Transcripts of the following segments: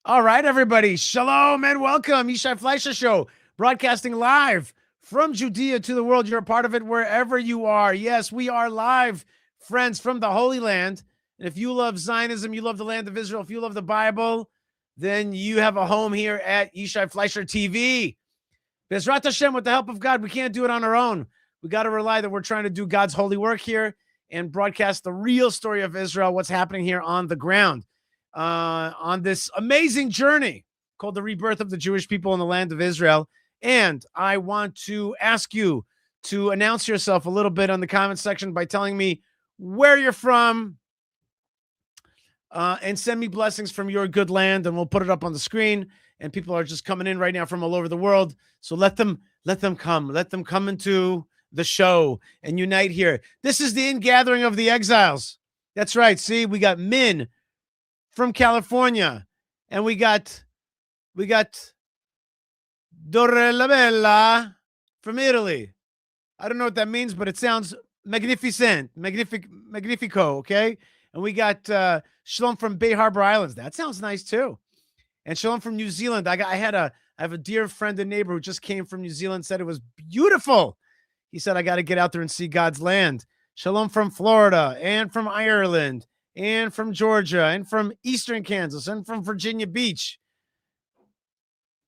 All right, everybody. Shalom and welcome. Yishai Fleischer Show, broadcasting live from Judea to the world. You're a part of it wherever you are. Yes, we are live, friends, from the Holy Land. And if you love Zionism, you love the land of Israel, if you love the Bible, then you have a home here at Yishai Fleischer TV. Bezrat Hashem, with the help of God, we can't do it on our own. We got to rely that we're trying to do God's holy work here and broadcast the real story of Israel, what's happening here on the ground. On this amazing journey called the rebirth of the Jewish people in the land of Israel. And I want to ask you to announce yourself a little bit on the comment section by telling me where you're from, and send me blessings from your good land, and we'll put it up on the screen. And people are just coming in right now from all over the world. So let them come into the show and unite here. This is the ingathering of the exiles. That's right. See, we got Min from California, and we got Dorella Bella from Italy. I don't know what that means, but it sounds magnifico, okay? And we got Shalom from Bay Harbor Islands. That sounds nice too. And Shalom from New Zealand. I have a dear friend and neighbor who just came from New Zealand, said it was beautiful. He said, I got to get out there and see God's land. Shalom from Florida and from Ireland and from Georgia and from Eastern Kansas and from Virginia Beach.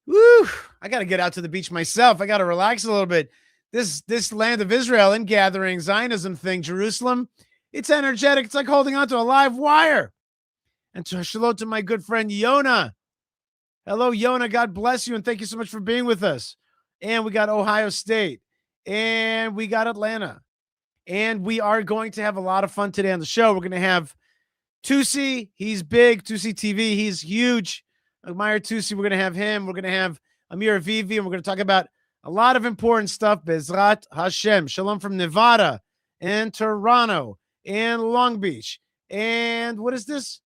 Woo! I got to get out to the beach myself. I got to relax a little bit. This land of Israel and gathering Zionism thing, Jerusalem, it's energetic. It's like holding onto a live wire. And shalom to my good friend Yona. Hello, Yona. God bless you, and thank you so much for being with us. And we got Ohio State, and we got Atlanta, and we are going to have a lot of fun today on the show. We're going to have Tousi, he's big. TousiTV, he's huge. Mahyar Tousi, we're going to have him. We're going to have Mahyar Avivi, and we're going to talk about a lot of important stuff. Bezrat Hashem. Shalom from Nevada and Toronto and Long Beach. And what is this?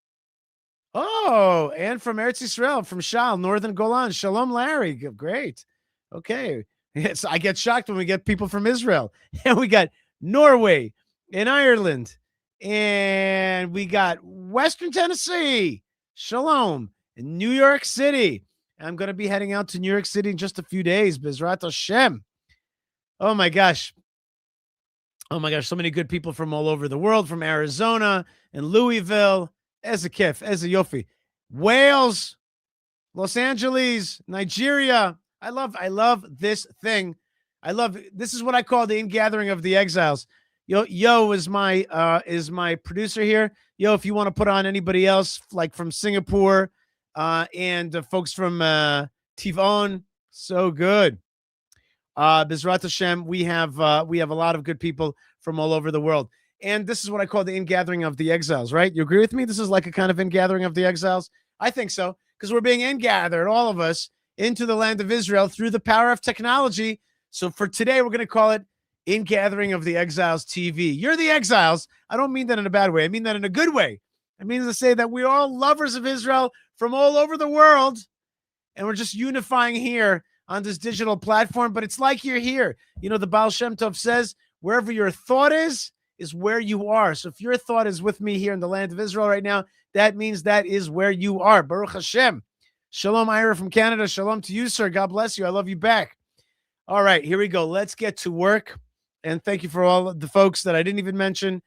Oh, and from Eretz Yisrael, from Shal, Northern Golan. Shalom, Larry. Great. Okay. Yes, I get shocked when we get people from Israel. And we got Norway and Ireland. And we got Western Tennessee, Shalom, in New York City. I'm going to be heading out to New York City in just a few days. Bezrat Hashem. Oh, my gosh. Oh, my gosh. So many good people from all over the world, from Arizona and Louisville. Eze Kif, Eze Yofi. Wales, Los Angeles, Nigeria. I love this thing. This is what I call the ingathering of the exiles. Yo is my producer here. Yo, if you want to put on anybody else, like from Singapore, and folks from Tivon, so good. Bezrat Hashem, we have a lot of good people from all over the world. And this is what I call the ingathering of the exiles, right? You agree with me? This is like a kind of ingathering of the exiles? I think so, because we're being ingathered, all of us, into the land of Israel through the power of technology. So for today, we're going to call it Ingathering of the Exiles TV. You're the exiles. I don't mean that in a bad way. I mean that in a good way. I mean to say that we're all lovers of Israel from all over the world, and we're just unifying here on this digital platform. But it's like you're here. You know, the Baal Shem Tov says, wherever your thought is where you are. So if your thought is with me here in the land of Israel right now, that means that is where you are. Baruch Hashem. Shalom, Ira from Canada. Shalom to you, sir. God bless you. I love you back. All right, here we go. Let's get to work. And thank you for all of the folks that I didn't even mention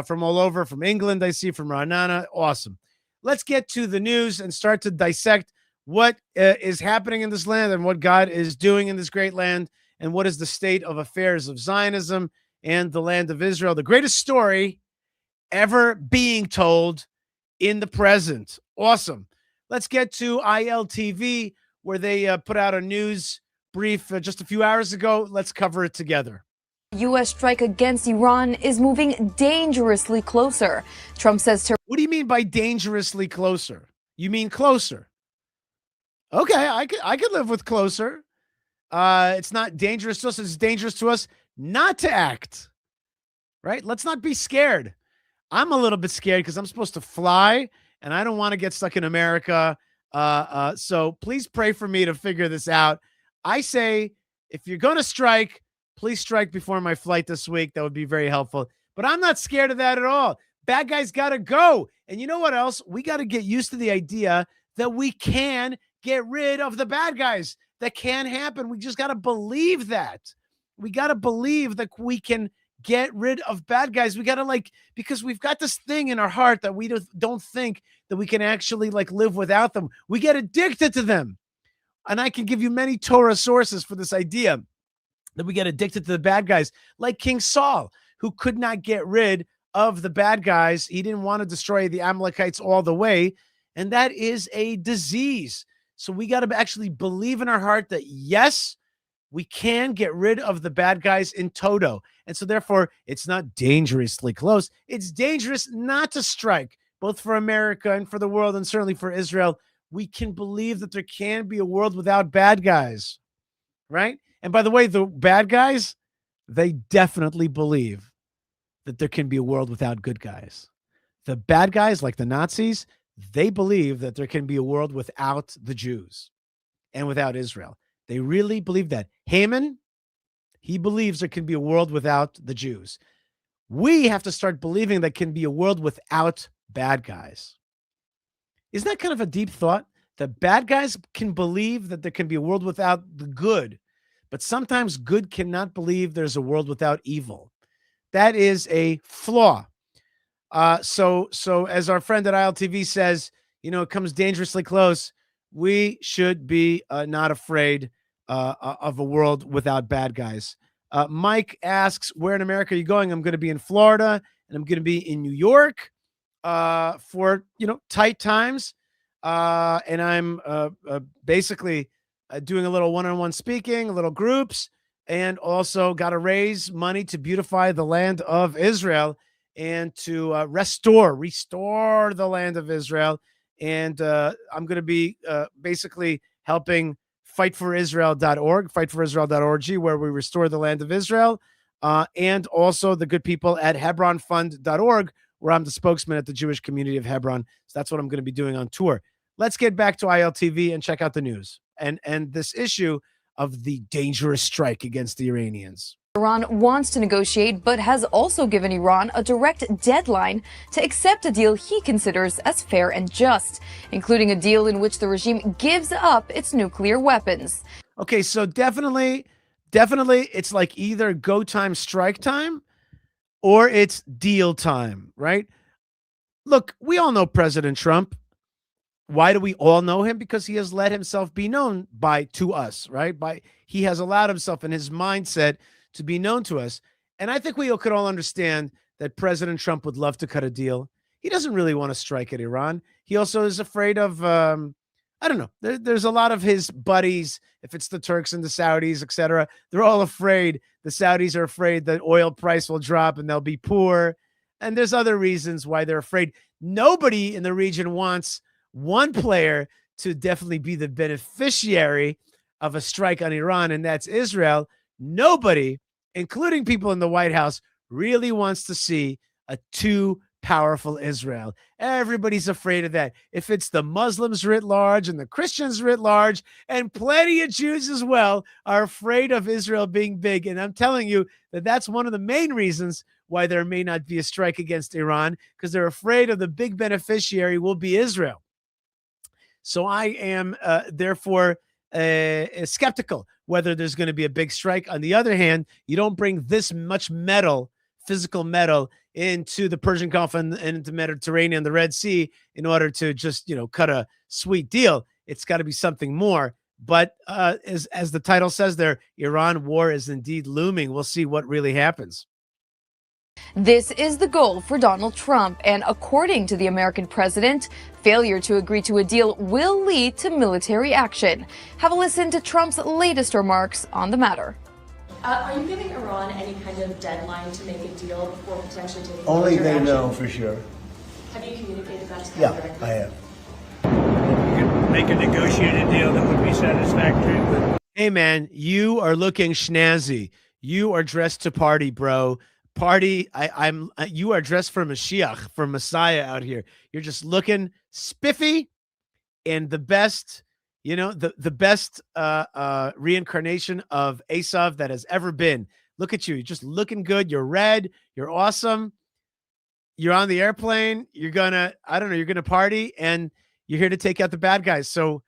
from all over, from England, I see, from Ra'anana. Awesome. Let's get to the news and start to dissect what is happening in this land and what God is doing in this great land and what is the state of affairs of Zionism and the land of Israel. The greatest story ever being told in the present. Awesome. Let's get to ILTV, where they put out a news brief just a few hours ago. Let's cover it together. U.S. strike against Iran is moving dangerously closer. Trump says. What do you mean by dangerously closer? You mean closer? Okay, I could live with closer. It's not dangerous to us. It's dangerous to us not to act, right? Let's not be scared. I'm a little bit scared because I'm supposed to fly, and I don't want to get stuck in America. So please pray for me to figure this out. I say, if you're going to strike, please strike before my flight this week. That would be very helpful. But I'm not scared of that at all. Bad guys got to go. And you know what else? We got to get used to the idea that we can get rid of the bad guys. That can happen. We just got to believe that. We got to believe that we can get rid of bad guys. We got to because we've got this thing in our heart that we don't think that we can actually live without them. We get addicted to them. And I can give you many Torah sources for this idea that we get addicted to the bad guys, like King Saul, who could not get rid of the bad guys. He didn't want to destroy the Amalekites all the way. And that is a disease. So we got to actually believe in our heart that, yes, we can get rid of the bad guys in toto. And so therefore, it's not dangerously close. It's dangerous not to strike, both for America and for the world, and certainly for Israel. We can believe that there can be a world without bad guys, right? And by the way, the bad guys, they definitely believe that there can be a world without good guys. The bad guys, like the Nazis, they believe that there can be a world without the Jews and without Israel. They really believe that. Haman, he believes there can be a world without the Jews. We have to start believing there can be a world without bad guys. Isn't that kind of a deep thought? The bad guys can believe that there can be a world without the good, but sometimes good cannot believe there's a world without evil. That is a flaw. So as our friend at ILTV says, it comes dangerously close. We should be not afraid of a world without bad guys. Mike asks, where in America are you going? I'm going to be in Florida, and I'm going to be in New York for, tight times. And I'm basically doing a little one-on-one speaking, a little groups, and also got to raise money to beautify the land of Israel and to restore the land of Israel. And I'm going to be basically helping fightforisrael.org, where we restore the land of Israel, and also the good people at hebronfund.org, where I'm the spokesman at the Jewish community of Hebron. So that's what I'm going to be doing on tour. Let's get back to ILTV and check out the news and this issue of the dangerous strike against the Iranians. Iran wants to negotiate, but has also given Iran a direct deadline to accept a deal he considers as fair and just, including a deal in which the regime gives up its nuclear weapons. Okay, so definitely, it's like either go time, strike time, or it's deal time, right? Look, we all know President Trump. Why do we all know him? Because he has let himself be known to us, right? He has allowed himself in his mindset to be known to us. And I think we could all understand that President Trump would love to cut a deal. He doesn't really want to strike at Iran. He also is afraid of, I don't know. There's a lot of his buddies, if it's the Turks and the Saudis, etc. They're all afraid. The Saudis are afraid that oil price will drop and they'll be poor. And there's other reasons why they're afraid. Nobody in the region wants one player to definitely be the beneficiary of a strike on Iran, and that's Israel. Nobody, including people in the White House, really wants to see a too powerful Israel. Everybody's afraid of that. If it's the Muslims writ large and the Christians writ large, and plenty of Jews as well, are afraid of Israel being big. And I'm telling you that that's one of the main reasons why there may not be a strike against Iran, because they're afraid of the big beneficiary will be Israel. So I am therefore skeptical whether there's going to be a big strike. On the other hand, you don't bring this much metal, physical metal, into the Persian Gulf and into Mediterranean, the Red Sea, in order to just, cut a sweet deal. It's got to be something more. But as the title says there, Iran war is indeed looming. We'll see what really happens. This is the goal for Donald Trump, and according to the American president, failure to agree to a deal will lead to military action. Have a listen to Trump's latest remarks on the matter. Are you giving Iran any kind of deadline to make a deal before potentially taking Only they action? know for sure. Have you communicated that to them Yeah, directly? I have. You could make a negotiated deal that would be satisfactory. But Hey, man, you are looking snazzy. You are dressed to party, bro. Party. You are dressed for Mashiach, for Messiah out here. You're just looking spiffy and the best, the best reincarnation of Esav that has ever been. Look at you. You're just looking good. You're red. You're awesome. You're on the airplane. You're going to party. And You're here to take out the bad guys. So,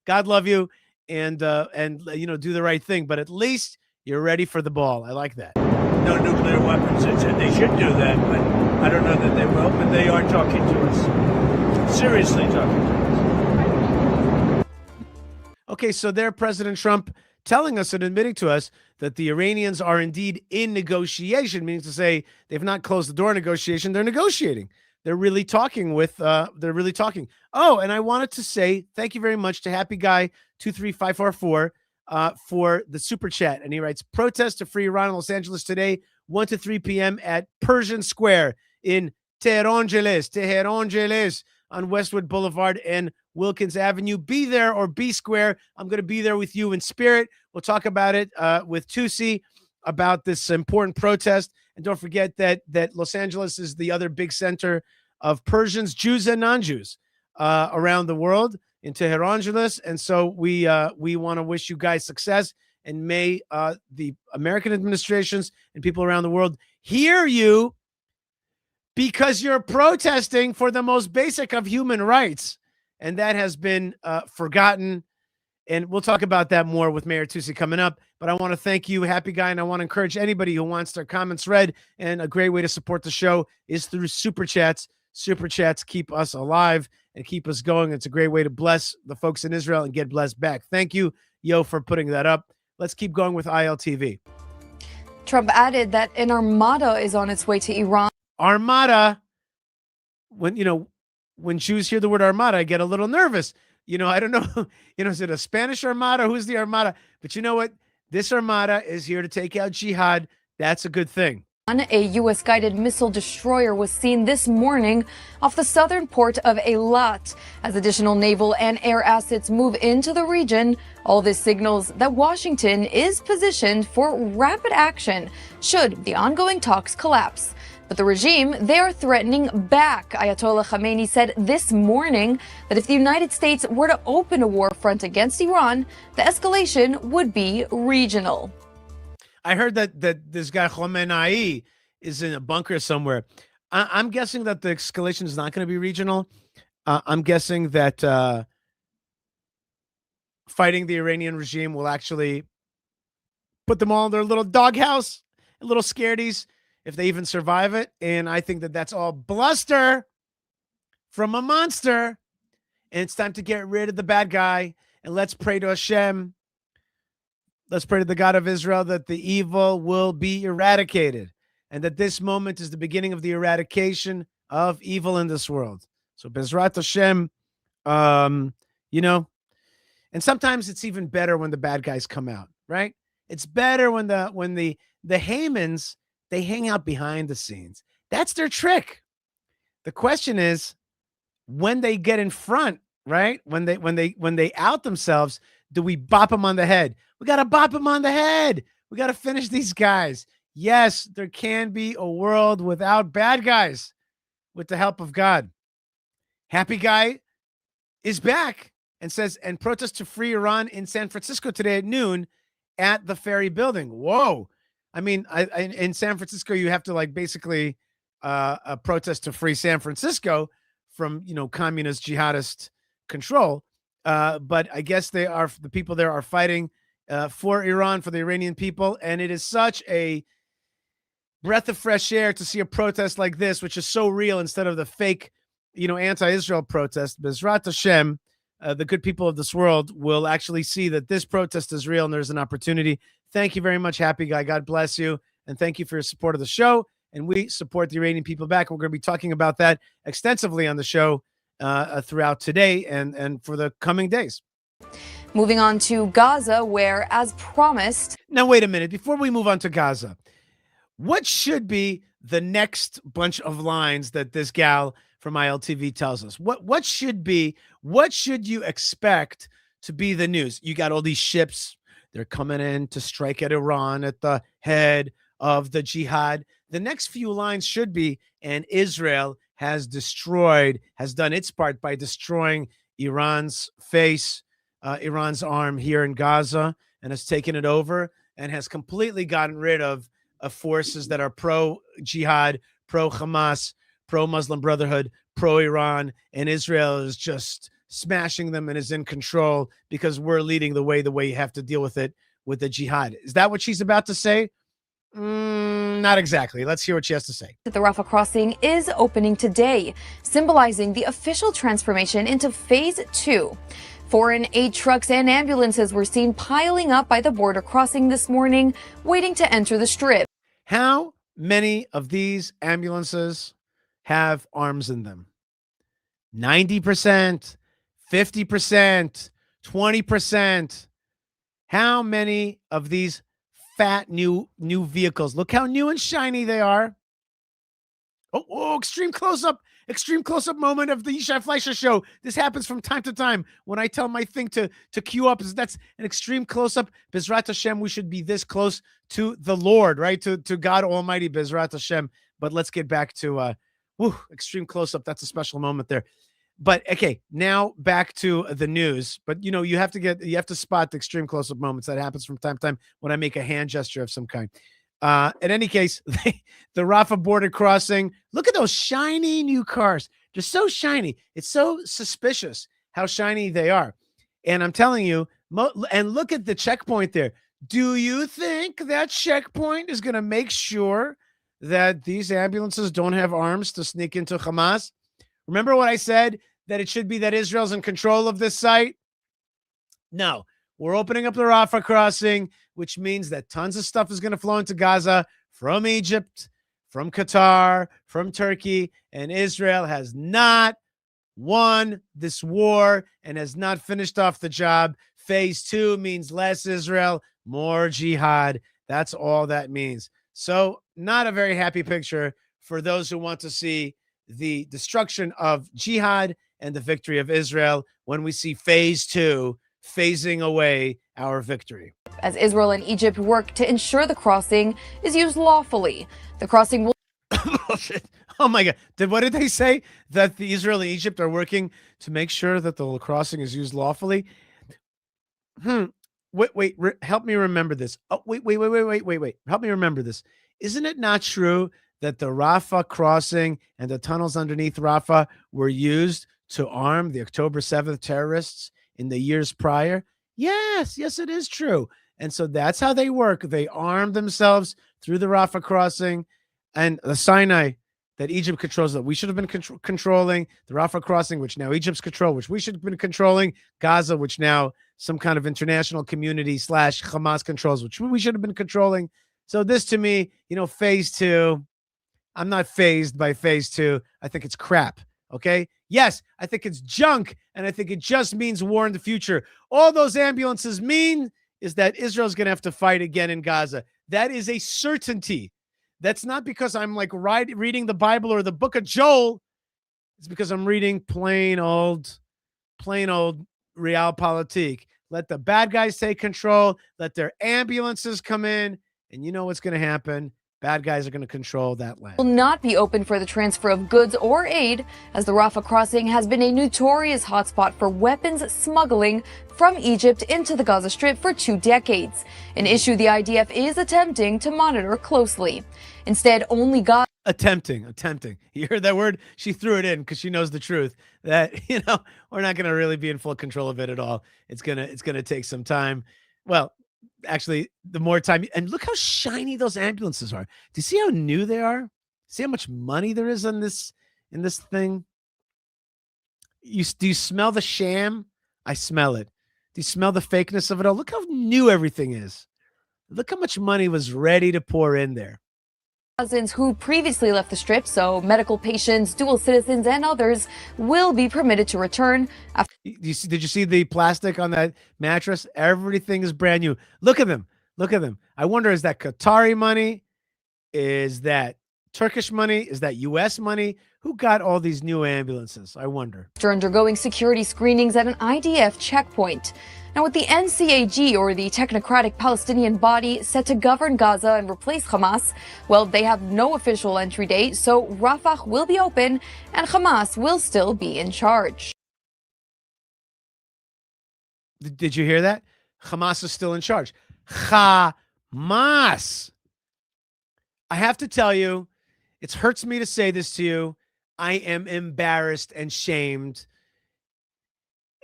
God love you, and do the right thing. But at least you're ready for the ball. I like that. No nuclear weapons. They should do that, but I don't know that they will. But they are talking to us. Seriously talking to us. Okay, so there, President Trump telling us and admitting to us that the Iranians are indeed in negotiation, meaning to say they've not closed the door negotiation. They're negotiating. They're really talking they're really talking. Oh, and I wanted to say thank you very much to Happy Guy 23544 for the super chat. And he writes, protest to free Iran in Los Angeles today, 1 to 3 p.m. at Persian Square in Tehran on Westwood Boulevard and Wilkins Avenue. Be there or be square. I'm going to be there with you in spirit. We'll talk about it with Tousi about this important protest. And don't forget that Los Angeles is the other big center of Persians, Jews and non-Jews around the world in Tehran. And so we want to wish you guys success, and may the American administrations and people around the world hear you, because you're protesting for the most basic of human rights. And that has been forgotten. And we'll talk about that more with Mahyar Tousi coming up. But I want to thank you, Happy Guy, and I want to encourage anybody who wants their comments read. And a great way to support the show is through Super Chats. Super Chats keep us alive and keep us going. It's a great way to bless the folks in Israel and get blessed back. Thank you, Yo, for putting that up. Let's keep going with ILTV. Trump added that an armada is on its way to Iran. Armada. When Jews hear the word Armada, I get a little nervous. I don't know, is it a Spanish Armada? Who's the Armada? But you know what? This Armada is here to take out jihad. That's a good thing. A U.S.-guided missile destroyer was seen this morning off the southern port of Eilat. As additional naval and air assets move into the region, all this signals that Washington is positioned for rapid action should the ongoing talks collapse. But the regime, they are threatening back. Ayatollah Khamenei said this morning that if the United States were to open a war front against Iran, the escalation would be regional. I heard that this guy Khamenei is in a bunker somewhere. I'm guessing that the escalation is not going to be regional. I'm guessing that fighting the Iranian regime will actually put them all in their little doghouse, little scaredies, if they even survive it. And I think that that's all bluster from a monster. And it's time to get rid of the bad guy. And let's pray to Hashem. Let's pray to the God of Israel that the evil will be eradicated, and that this moment is the beginning of the eradication of evil in this world. So Bezrat Hashem, and sometimes it's even better when the bad guys come out, right? It's better when the Hamans, they hang out behind the scenes. That's their trick. The question is when they get in front, right? When they out themselves, do we bop them on the head? We got to bop them on the head. We got to finish these guys. Yes, there can be a world without bad guys with the help of God. Happy Guy is back and says, and protest to free Iran in San Francisco today at noon at the Ferry Building. Whoa. I mean, in San Francisco, you have to basically a protest to free San Francisco from, communist jihadist control. But I guess the people there are fighting for Iran, for the Iranian people. And it is such a breath of fresh air to see a protest like this, which is so real instead of the fake, anti-Israel protest. Bezrat Hashem, the good people of this world will actually see that this protest is real and there's an opportunity. Thank you very much, Happy Guy. God bless you. And thank you for your support of the show. And we support the Iranian people back. We're going to be talking about that extensively on the show throughout today and for the coming days. Moving on to Gaza, where, as promised... Now, wait a minute. Before we move on to Gaza, what should be the next bunch of lines that this gal from ILTV tells us? What should you expect to be the news? You got all these ships. They're coming in to strike at Iran at the head of the jihad. The next few lines should be, and Israel has done its part by destroying Iran's face, Iran's arm here in Gaza, and has taken it over and has completely gotten rid of forces that are pro-jihad, pro-Hamas, pro-Muslim Brotherhood, pro-Iran, and Israel is just smashing them and is in control because we're leading the way you have to deal with it with the jihad. Is that what she's about to say? Not exactly. Let's hear what she has to say. The Rafah crossing is opening today, symbolizing the official transformation into phase 2. Foreign aid trucks and ambulances were seen piling up by the border crossing this morning, waiting to enter the strip. How many of these ambulances have arms in them? 90%, 50%, 20%. How many of these fat new vehicles? Look how new and shiny they are. Oh, extreme close-up moment of the Yishai Fleischer show. This happens from time to time when I tell my thing to queue up. That's an extreme close-up. Bezrat Hashem, we should be this close to the Lord, right? To God Almighty, Bezrat Hashem. But let's get back to extreme close-up. That's a special moment there. But okay, now back to the news. But you have to spot the extreme close-up moments. That happens from time to time when I make a hand gesture of some kind. In any case, the Rafah border crossing, look at those shiny new cars. They're so shiny. It's so suspicious how shiny they are. And I'm telling you, and look at the checkpoint there. Do you think that checkpoint is going to make sure that these ambulances don't have arms to sneak into Hamas? Remember what I said, that it should be that Israel's in control of this site? No. We're opening up the Rafah crossing, which means that tons of stuff is going to flow into Gaza from Egypt, from Qatar, from Turkey, and Israel has not won this war and has not finished off the job. Phase 2 means less Israel, more jihad. That's all that means. So not a very happy picture for those who want to see the destruction of jihad and the victory of Israel when we see phase 2 phasing away our victory. As Israel and Egypt work to ensure the crossing is used lawfully, the crossing will... Oh my God. What did they say? That the Israel and Egypt are working to make sure that the crossing is used lawfully? Wait, help me remember this. Oh, wait. Help me remember this. Isn't it not true that the Rafah crossing and the tunnels underneath Rafah were used to arm the October 7th terrorists in the years prior? Yes, it is true. And so that's how they work. They arm themselves through the Rafah crossing and the Sinai that Egypt controls, that we should have been controlling, the Rafah crossing, which now Egypt's control, which we should have been controlling, Gaza, which now some kind of international community / Hamas controls, which we should have been controlling. So this to me, phase 2, I'm not phased by phase 2. I think it's crap. Okay. Yes, I think it's junk, and I think it just means war in the future. All those ambulances mean is that Israel's going to have to fight again in Gaza. That is a certainty. That's not because I'm like reading the Bible or the book of Joel. It's because I'm reading plain old realpolitik. Let the bad guys take control. Let their ambulances come in, and you know what's going to happen. Bad guys are going to control that land. Will not be open for the transfer of goods or aid, as the Rafah crossing has been a notorious hotspot for weapons smuggling from Egypt into the Gaza Strip for 2 decades, an issue the IDF is attempting to monitor closely. Instead, only Gaza... Attempting. You heard that word? She threw it in because she knows the truth that, we're not going to really be in full control of it at all. It's going to take some time. Well, actually, the more time, and look how shiny those ambulances are. Do you see how new they are? See how much money there is in this thing? Do you smell the sham? I smell it. Do you smell the fakeness of it all? Look how new everything is. Look how much money was ready to pour in there. Gazans who previously left the Strip, so medical patients, dual citizens, and others, will be permitted to return. Did you see the plastic on that mattress? Everything is brand new. Look at them. I wonder, is that Qatari money? Is that Turkish money? Is that U.S. money? Who got all these new ambulances? I wonder. After undergoing security screenings at an IDF checkpoint. Now, with the NCAG, or the Technocratic Palestinian Body, set to govern Gaza and replace Hamas, well, they have no official entry date, so Rafah will be open and Hamas will still be in charge. Did you hear that? Hamas is still in charge. Hamas. I have to tell you, it hurts me to say this to you. I am embarrassed and shamed.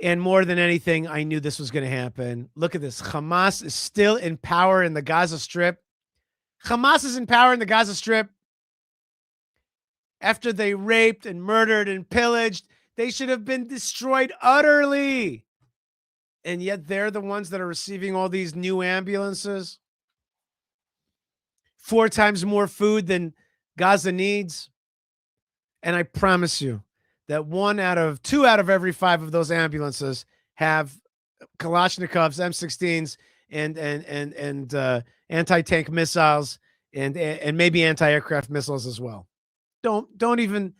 And more than anything, I knew this was going to happen. Look at this. Hamas is still in power in the Gaza Strip. Hamas is in power in the Gaza Strip. After they raped and murdered and pillaged, they should have been destroyed utterly. And yet they're the ones that are receiving all these new ambulances. 4 times more food than Gaza needs. And I promise you that 2 out of every 5 of those ambulances have Kalashnikovs, M16s, and anti-tank missiles, and maybe anti-aircraft missiles as well. Don't even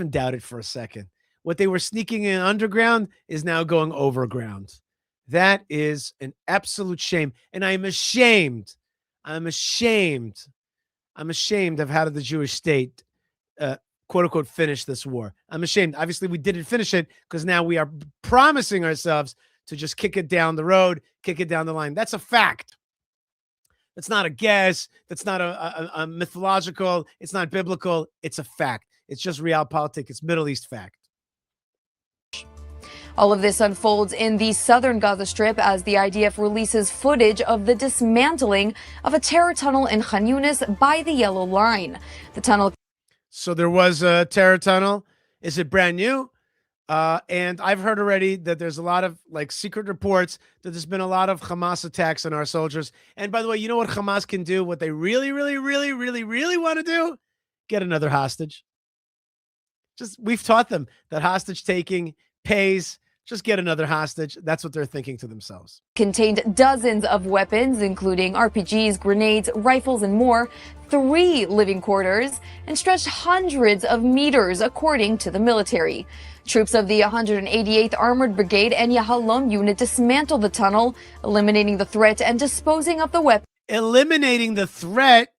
doubt it for a second. What they were sneaking in underground is now going overground. That is an absolute shame, and I'm ashamed. I'm ashamed of how the Jewish state, quote unquote, finish this war. I'm ashamed. Obviously, we didn't finish it because now we are promising ourselves to just kick it down the road, kick it down the line. That's a fact. That's not a guess. That's not a mythological. It's not biblical. It's a fact. It's just realpolitik. It's Middle East fact. All of this unfolds in the southern Gaza Strip as the IDF releases footage of the dismantling of a terror tunnel in Khan Yunis by the Yellow Line. The tunnel. So there was a terror tunnel. Is it brand new? And I've heard already that there's a lot of secret reports that there's been a lot of Hamas attacks on our soldiers. And by the way, you know what Hamas can do? What they really, really, really, really, really want to do? Get another hostage. We've taught them that hostage taking pays. Just get another hostage. That's what they're thinking to themselves. Contained dozens of weapons, including RPGs, grenades, rifles, and more, 3 living quarters, and stretched hundreds of meters, according to the military. Troops of the 188th Armored Brigade and Yahalom unit dismantled the tunnel, eliminating the threat and disposing of the weapon. Eliminating the threat?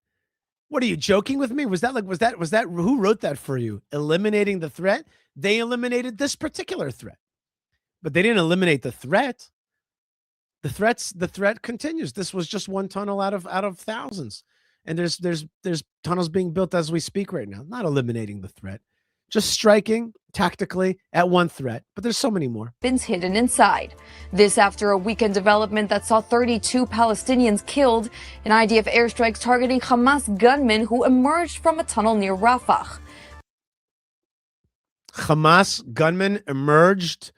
What are you joking with me? Was that who wrote that for you? Eliminating the threat? They eliminated this particular threat. But they didn't eliminate the threat. The threat continues. This was just one tunnel out of thousands. And there's tunnels being built as we speak right now. Not eliminating the threat. Just striking tactically at one threat. But there's so many more. Bins hidden inside. This after a weekend development that saw 32 Palestinians killed in IDF airstrikes targeting Hamas gunmen who emerged from a tunnel near Rafah. Hamas gunmen emerged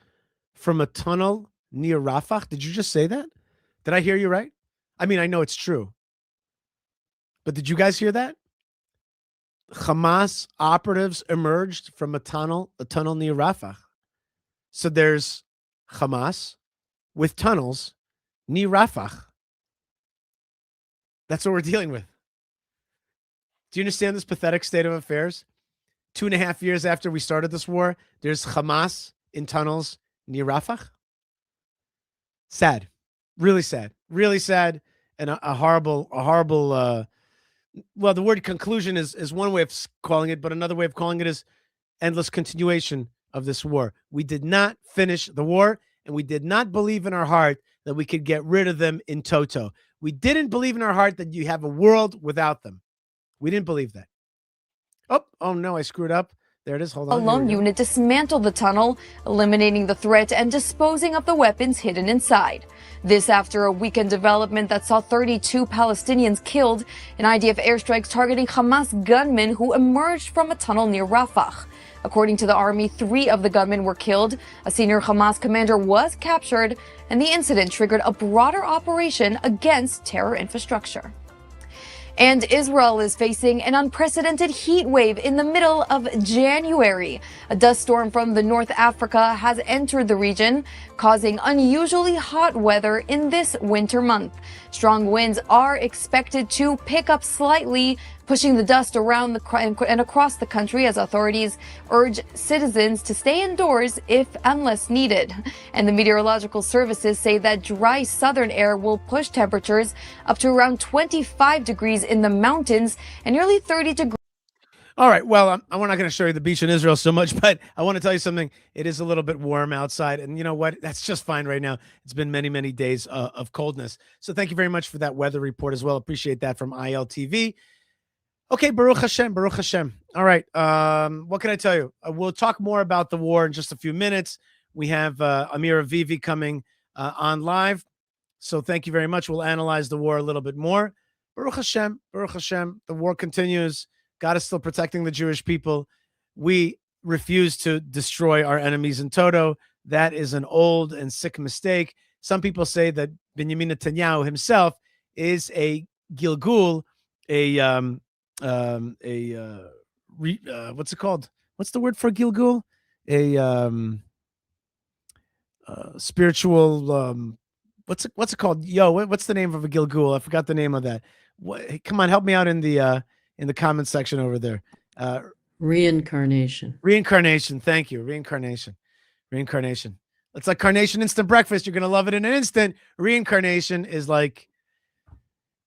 from a tunnel near Rafah? Did you just say that? Did I hear you right? I mean, I know it's true. But did you guys hear that? Hamas operatives emerged from a tunnel near Rafah. So there's Hamas with tunnels near Rafah. That's what we're dealing with. Do you understand this pathetic state of affairs? 2.5 years after we started this war, there's Hamas in tunnels near Rafah. Sad, really sad, and a horrible. Well, the word conclusion is one way of calling it, but another way of calling it is endless continuation of this war. We did not finish the war, and we did not believe in our heart that we could get rid of them in toto. We didn't believe in our heart that you have a world without them. We didn't believe that. Oh no, I screwed up. There it is. Hold on. A lone unit dismantled the tunnel, eliminating the threat and disposing of the weapons hidden inside. This after a weekend development that saw 32 Palestinians killed in IDF airstrikes targeting Hamas gunmen who emerged from a tunnel near Rafah. According to the army, 3 of the gunmen were killed. A senior Hamas commander was captured, and the incident triggered a broader operation against terror infrastructure. And Israel is facing an unprecedented heat wave in the middle of January. A dust storm from the North Africa has entered the region, causing unusually hot weather in this winter month. Strong winds are expected to pick up slightly, pushing the dust around and across the country as authorities urge citizens to stay indoors if unless needed. And the meteorological services say that dry southern air will push temperatures up to around 25 degrees in the mountains and nearly 30 degrees. All right. Well, we're not going to show you the beach in Israel so much, but I want to tell you something. It is a little bit warm outside. And you know what? That's just fine right now. It's been many, many days of coldness. So thank you very much for that weather report as well. Appreciate that from ILTV. Okay, Baruch Hashem, Baruch Hashem. All right. What can I tell you? We'll talk more about the war in just a few minutes. We have Mahyar Tousi coming on live. So thank you very much. We'll analyze the war a little bit more. Baruch Hashem, Baruch Hashem. The war continues. God is still protecting the Jewish people. We refuse to destroy our enemies in toto. That is an old and sick mistake. Some people say that Benjamin Netanyahu himself is a Gilgul, what's it called? What's the word for Gilgul? Spiritual. What's it called? Yo, what's the name of a Gilgul? I forgot the name of that. Hey, come on, help me out in the comment section over there. Reincarnation. Reincarnation. Thank you. Reincarnation. It's like Carnation Instant Breakfast. You're gonna love it in an instant. Reincarnation is like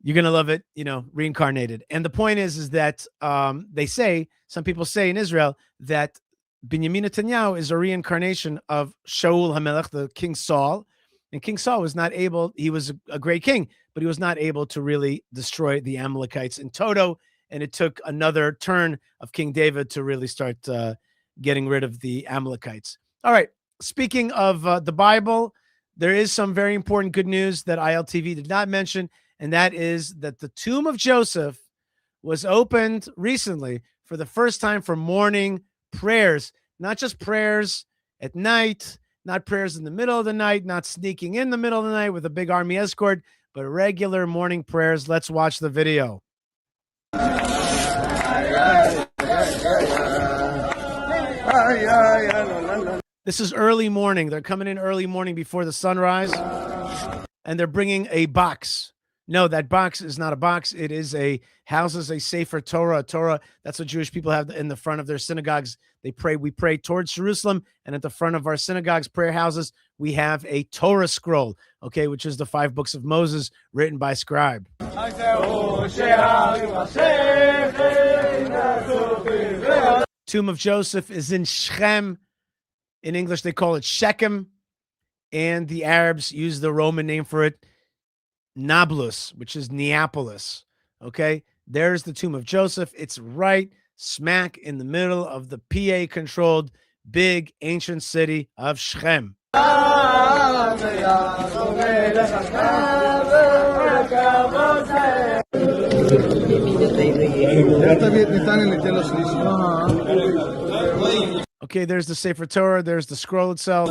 you're gonna love it, reincarnated. And the point is that some people say in Israel that Benjamin Netanyahu is a reincarnation of Shaul HaMelech, the King Saul. And King Saul was not able, he was a great king, but he was not able to really destroy the Amalekites in toto. And it took another turn of King David to really start getting rid of the Amalekites. All right. Speaking of the Bible, there is some very important good news that ILTV did not mention, and that is that the tomb of Joseph was opened recently for the first time for morning prayers, not just prayers at night, not prayers in the middle of the night, not sneaking in the middle of the night with a big army escort, but regular morning prayers. Let's watch the video. This is early morning. They're coming in early morning before the sunrise, and they're bringing a box. No, that box is not a box. It is houses a Sefer Torah. Torah, that's what Jewish people have in the front of their synagogues. We pray towards Jerusalem, and at the front of our synagogues, prayer houses, we have a Torah scroll, okay, which is the 5 books of Moses written by scribe. Tomb of Joseph is in Shechem. In English, they call it Shechem, and the Arabs use the Roman name for it, Nablus, which is Neapolis. Okay, there's the tomb of Joseph. It's right smack in the middle of the PA-controlled big ancient city of Shechem. Okay, there's the Sefer Torah. There's the scroll itself.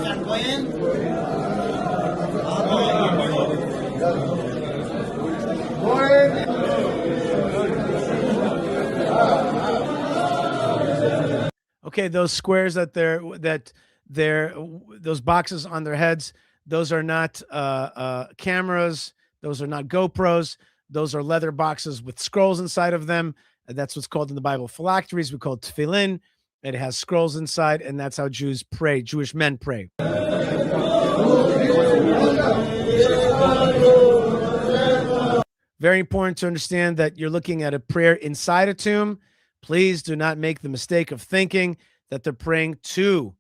Okay, those squares those boxes on their heads, those are not cameras. Those are not GoPros. Those are leather boxes with scrolls inside of them. That's what's called in the Bible phylacteries. We call it tefillin. It has scrolls inside, and that's how Jews pray. Jewish men pray. Very important to understand that you're looking at a prayer inside a tomb. Please do not make the mistake of thinking that they're praying to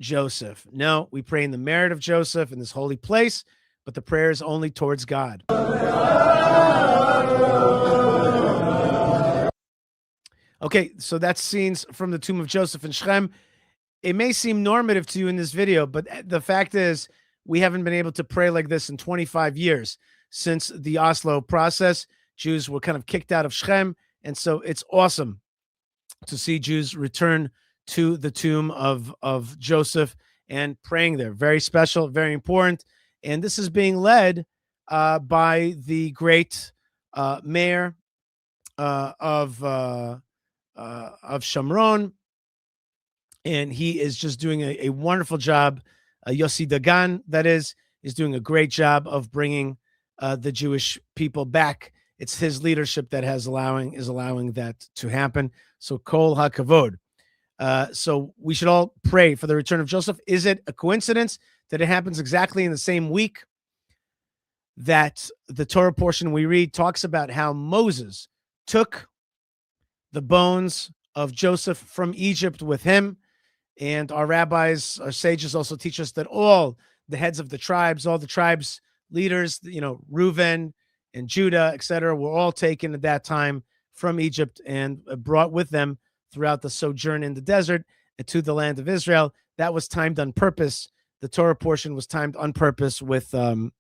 Joseph. No, we pray in the merit of Joseph in this holy place, but the prayer is only towards God. Okay, so that's scenes from the tomb of Joseph in Shechem. It may seem normative to you in this video, but the fact is we haven't been able to pray like this in 25 years since the Oslo process. Jews were kind of kicked out of Shechem, and so it's awesome to see Jews return to the tomb of Joseph and praying there. Very special, very important. And this is being led by the great mayor of Shamron, and he is just doing a wonderful job. Yossi Dagan, that is doing a great job of bringing the Jewish people back. It's his leadership that is allowing that to happen. So kol hakavod. So we should all pray for the return of Joseph. Is it a coincidence that it happens exactly in the same week that the Torah portion we read talks about how Moses took the bones of Joseph from Egypt with him? And our rabbis, our sages also teach us that all the heads of the tribes, all the tribes leaders, Reuven and Judah, etc., were all taken at that time from Egypt and brought with them throughout the sojourn in the desert to the land of Israel. That was timed on purpose. The Torah portion was timed on purpose with this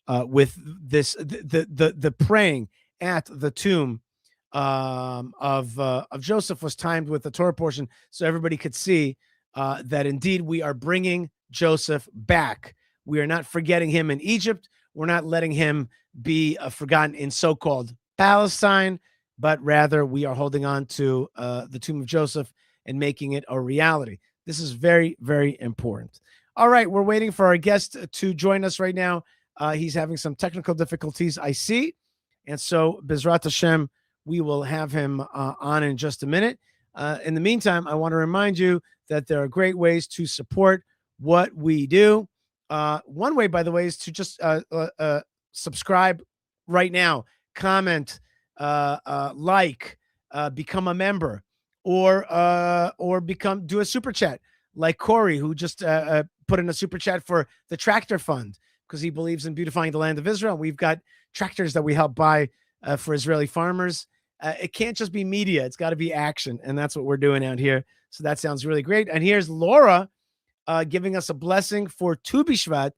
the praying at the tomb of Joseph was timed with the Torah portion, so everybody could see that indeed we are bringing Joseph back. We are not forgetting him in Egypt. We're not letting him be forgotten in so-called Palestine, but rather we are holding on to the tomb of Joseph and making it a reality. This is very, very important. All right, we're waiting for our guest to join us right now. He's having some technical difficulties, I see. And so, Bezrat Hashem, we will have him on in just a minute. In the meantime, I want to remind you that there are great ways to support what we do. One way, by the way, is to just subscribe right now, comment, like, become a member, or do a super chat like Corey, who just put in a super chat for the tractor fund because he believes in beautifying the land of Israel. We've got tractors that we help buy for Israeli farmers. It can't just be media. It's got to be action. And that's what we're doing out here. So that sounds really great. And here's Laura giving us a blessing for Tu B'Shvat.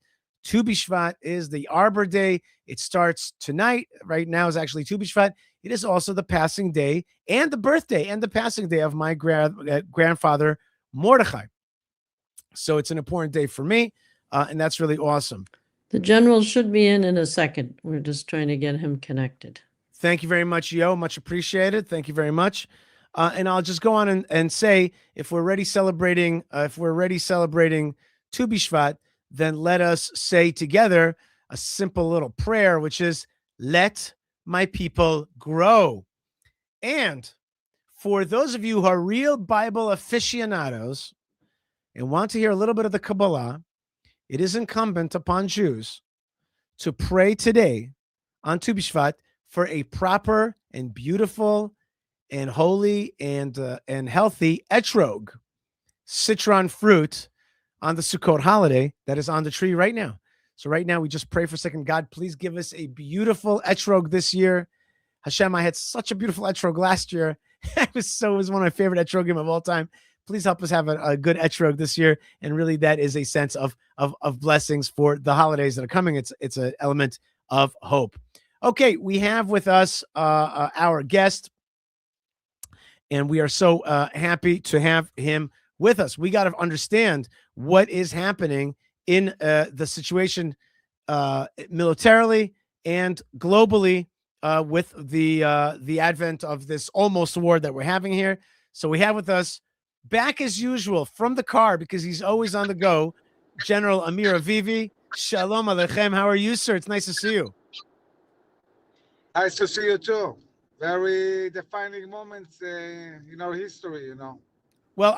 Tu B'Shvat is the Arbor Day. It starts tonight. Right now is actually Tu B'Shvat. It is also the passing day and the birthday and the passing day of my grandfather, Mordechai. So it's an important day for me. And that's really awesome. The general should be in a second. We're just trying to get him connected. Thank you very much, Yo. Much appreciated. Thank you very much. And I'll just go on and say, if we're already celebrating Tu B'Shvat, then let us say together a simple little prayer, which is, let my people grow. And for those of you who are real Bible aficionados and want to hear a little bit of the Kabbalah, it is incumbent upon Jews to pray today on Tu B'Shvat for a proper and beautiful and holy and healthy etrog, citron fruit, on the Sukkot holiday that is on the tree right now. So right now we just pray for a second. God, please give us a beautiful etrog this year. Hashem, I had such a beautiful etrog last year. It was one of my favorite etrogim of all time. Please help us have a good etrog this year. And really that is a sense of blessings for the holidays that are coming. It's an element of hope. Okay, we have with us our guest, and we are so happy to have him with us. We got to understand what is happening in the situation militarily and globally with the advent of this almost war that we're having here. So we have with us, back as usual from the car because he's always on the go, General Mahyar Avivi. Shalom Aleichem. How are you, sir? It's nice to see you. Nice to see you too. Very defining moments in our history, you know. Well,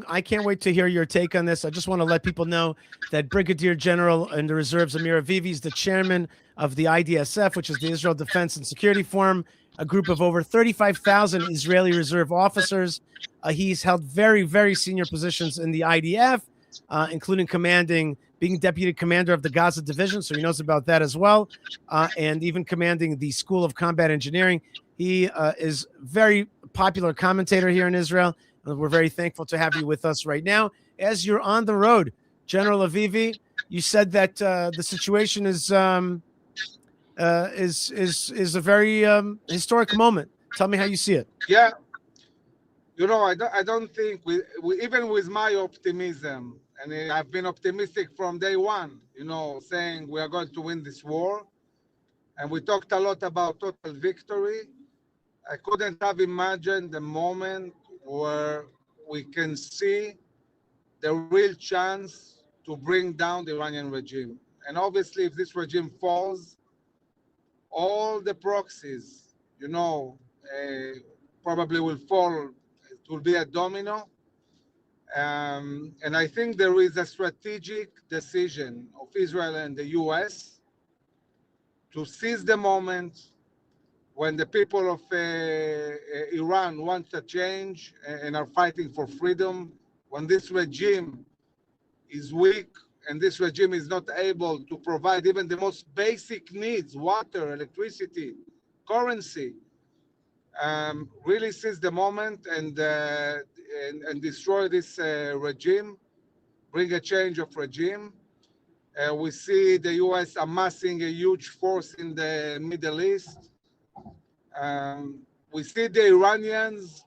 I can't wait to hear your take on this. I just want to let people know that Brigadier General in the Reserves Mahyar Avivi is the chairman of the IDSF, which is the Israel Defense and Security Forum, a group of over 35,000 Israeli reserve officers. He's held very, very senior positions in the IDF, including being deputy commander of the Gaza division, so he knows about that as well, and even commanding the School of Combat Engineering. He is very popular commentator here in Israel. We're very thankful to have you with us right now. As you're on the road, General Avivi, you said that the situation is a very historic moment. Tell me how you see it. Yeah, you know, I don't think we even with my optimism, and I've been optimistic from day one, you know, saying we are going to win this war, and we talked a lot about total victory. I couldn't have imagined the moment where we can see the real chance to bring down the Iranian regime. And obviously, if this regime falls, all the proxies, you know, probably will fall. It will be a domino. And I think there is a strategic decision of Israel and the US to seize the moment when the people of Iran want a change and are fighting for freedom, when this regime is weak and this regime is not able to provide even the most basic needs, water, electricity, currency, really seize the moment and destroy this regime, bring a change of regime. We see the U.S. amassing a huge force in the Middle East. We see the Iranians.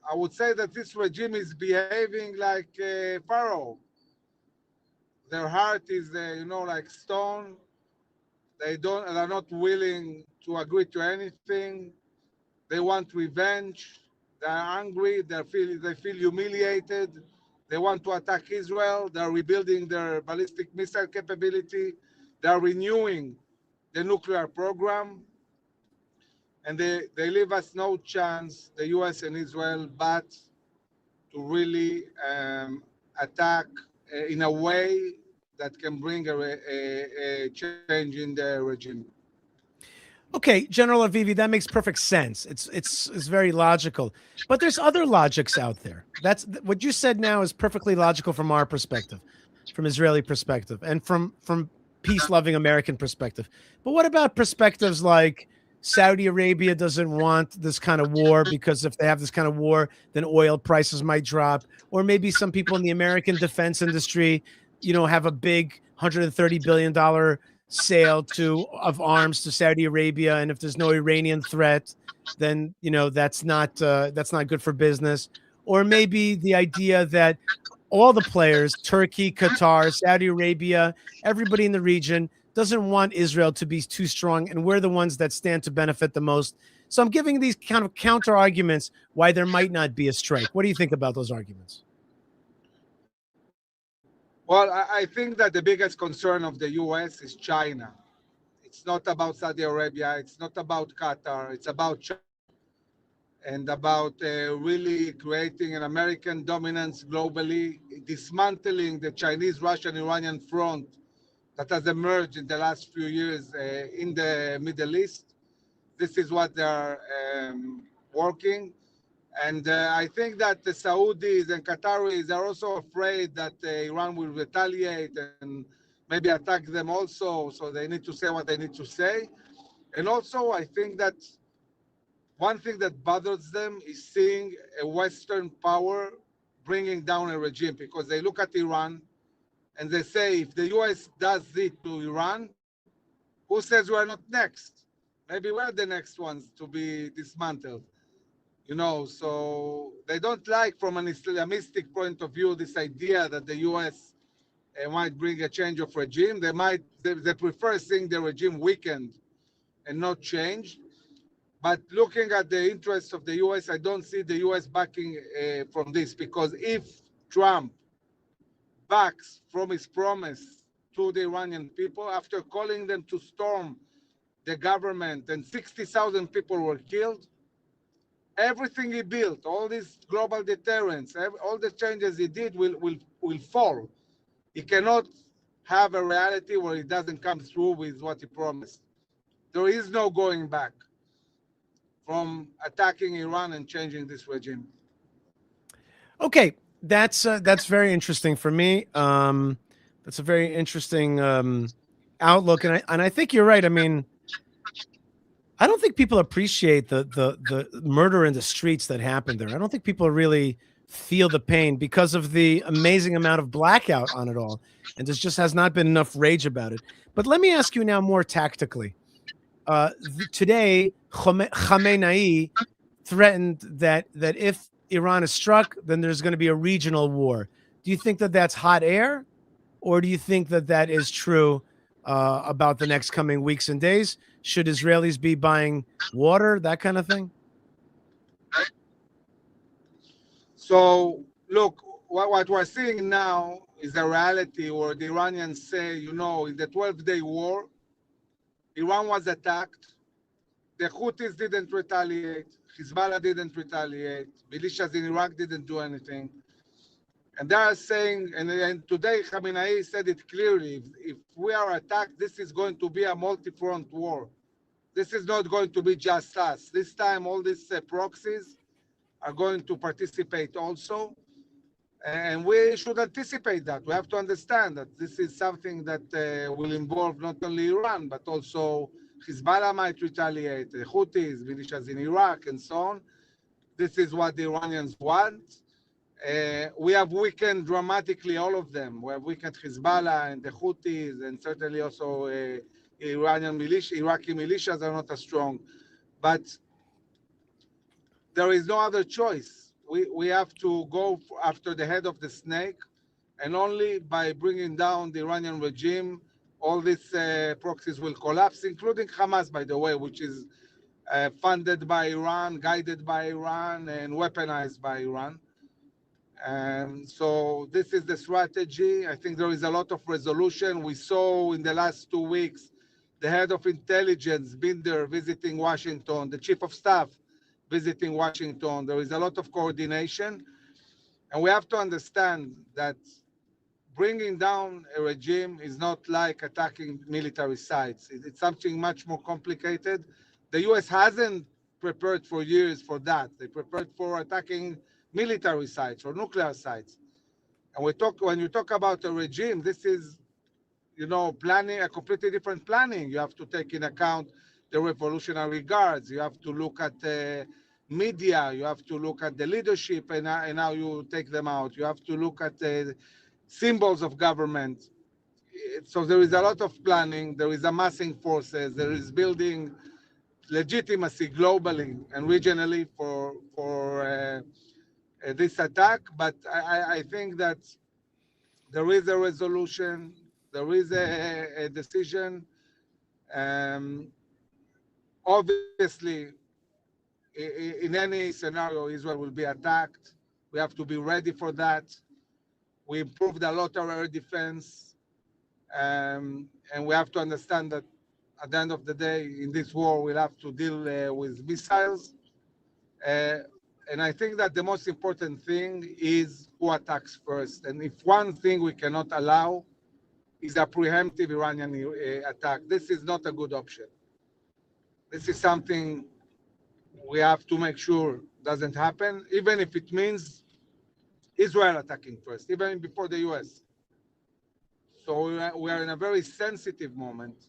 I would say that this regime is behaving like Pharaoh. Their heart is, like stone. They're not willing to agree to anything. They want revenge. They're angry. They feel humiliated. They want to attack Israel. They're rebuilding their ballistic missile capability. They're renewing the nuclear program. And they leave us no chance, the US and Israel, but to really attack in a way that can bring a change in the regime. Okay, General Avivi, that makes perfect sense. It's very logical, but there's other logics out there. That's what you said now is perfectly logical from our perspective, from Israeli perspective, and from peace-loving American perspective. But what about perspectives like Saudi Arabia doesn't want this kind of war because if they have this kind of war, then oil prices might drop, or maybe some people in the American defense industry, have a big $130 billion sale of arms to Saudi Arabia, and if there's no Iranian threat, then that's not good for business. Or maybe the idea that all the players, Turkey, Qatar, Saudi Arabia, everybody in the region doesn't want Israel to be too strong, and we're the ones that stand to benefit the most. So I'm giving these kind of counter arguments why there might not be a strike. What do you think about those arguments? Well, I think that the biggest concern of the US is China. It's not about Saudi Arabia. It's not about Qatar. It's about China and about really creating an American dominance globally, dismantling the Chinese, Russian, Iranian front that has emerged in the last few years in the Middle East. This is what they're working. And I think that the Saudis and Qataris are also afraid that Iran will retaliate and maybe attack them also. So they need to say what they need to say. And also, I think that one thing that bothers them is seeing a Western power bringing down a regime, because they look at Iran and they say, if the US does it to Iran, who says we're not next? Maybe we're the next ones to be dismantled. So they don't like, from an Islamistic point of view, this idea that the US might bring a change of regime. They prefer seeing the regime weakened and not changed. But looking at the interests of the US, I don't see the US backing from this, because if Trump backs from his promise to the Iranian people after calling them to storm the government and 60,000 people were killed, everything he built, all these global deterrents, all the changes he did will fall. He cannot have a reality where he doesn't come through with what he promised. There is no going back from attacking Iran and changing this regime. Okay, that's very interesting for me. That's a very interesting outlook, and I think you're right. I mean, I don't think people appreciate the murder in the streets that happened there. I don't think people really feel the pain because of the amazing amount of blackout on it all, and there just has not been enough rage about it. But let me ask you now more tactically. Today, Khamenei threatened that if Iran is struck, then there's going to be a regional war. Do you think that that's hot air, or do you think that that is true about the next coming weeks and days? Should Israelis be buying water, that kind of thing? So, look, what we're seeing now is a reality where the Iranians say, in the 12-day war, Iran was attacked. The Houthis didn't retaliate. Hezbollah didn't retaliate. Militias in Iraq didn't do anything. And they are saying, and today Khamenei said it clearly, if we are attacked, this is going to be a multi-front war. This is not going to be just us. This time, all these proxies are going to participate also. And we should anticipate that. We have to understand that this is something that will involve not only Iran, but also Hezbollah might retaliate, the Houthis, militias in Iraq, and so on. This is what the Iranians want. We have weakened dramatically all of them. We have weakened Hezbollah and the Houthis, and certainly also Iraqi militias are not as strong. But there is no other choice. We have to go after the head of the snake, and only by bringing down the Iranian regime, all these proxies will collapse, including Hamas, by the way, which is funded by Iran, guided by Iran, and weaponized by Iran. So this is the strategy. I think there is a lot of resolution. We saw in the last 2 weeks the head of intelligence, Binder, visiting Washington, the chief of staff visiting Washington. There is a lot of coordination. And we have to understand that bringing down a regime is not like attacking military sites. It's something much more complicated. The US hasn't prepared for years for that. They prepared for attacking military sites or nuclear sites. And when you talk about a regime, this is, planning, a completely different planning. You have to take in account the Revolutionary Guards. You have to look at media. You have to look at the leadership and how you take them out. You have to look at the symbols of government. So there is a lot of planning. There is amassing forces. There is building legitimacy globally and regionally for this attack. But I think that there is a resolution. There is a decision. Obviously, in any scenario, Israel will be attacked. We have to be ready for that. We improved a lot of air defense. And we have to understand that at the end of the day, in this war, we'll have to deal with missiles. And I think that the most important thing is who attacks first. And if one thing we cannot allow is a preemptive Iranian attack, this is not a good option. This is something we have to make sure doesn't happen, even if it means Israel attacking first, even before the US. So we are in a very sensitive moment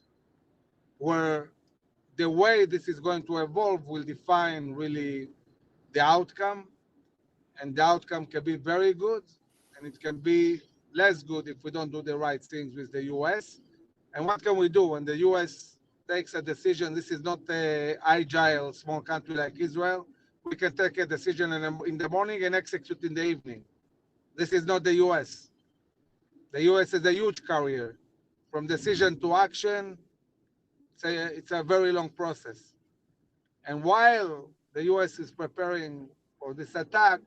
where the way this is going to evolve will define really the outcome, and the outcome can be very good, and it can be less good if we don't do the right things with the US. And what can we do when the US takes a decision? This is not an agile small country like Israel. We can take a decision in the morning and execute in the evening. This is not the US. The US is a huge carrier. From decision to action, it's a very long process. And while the US is preparing for this attack,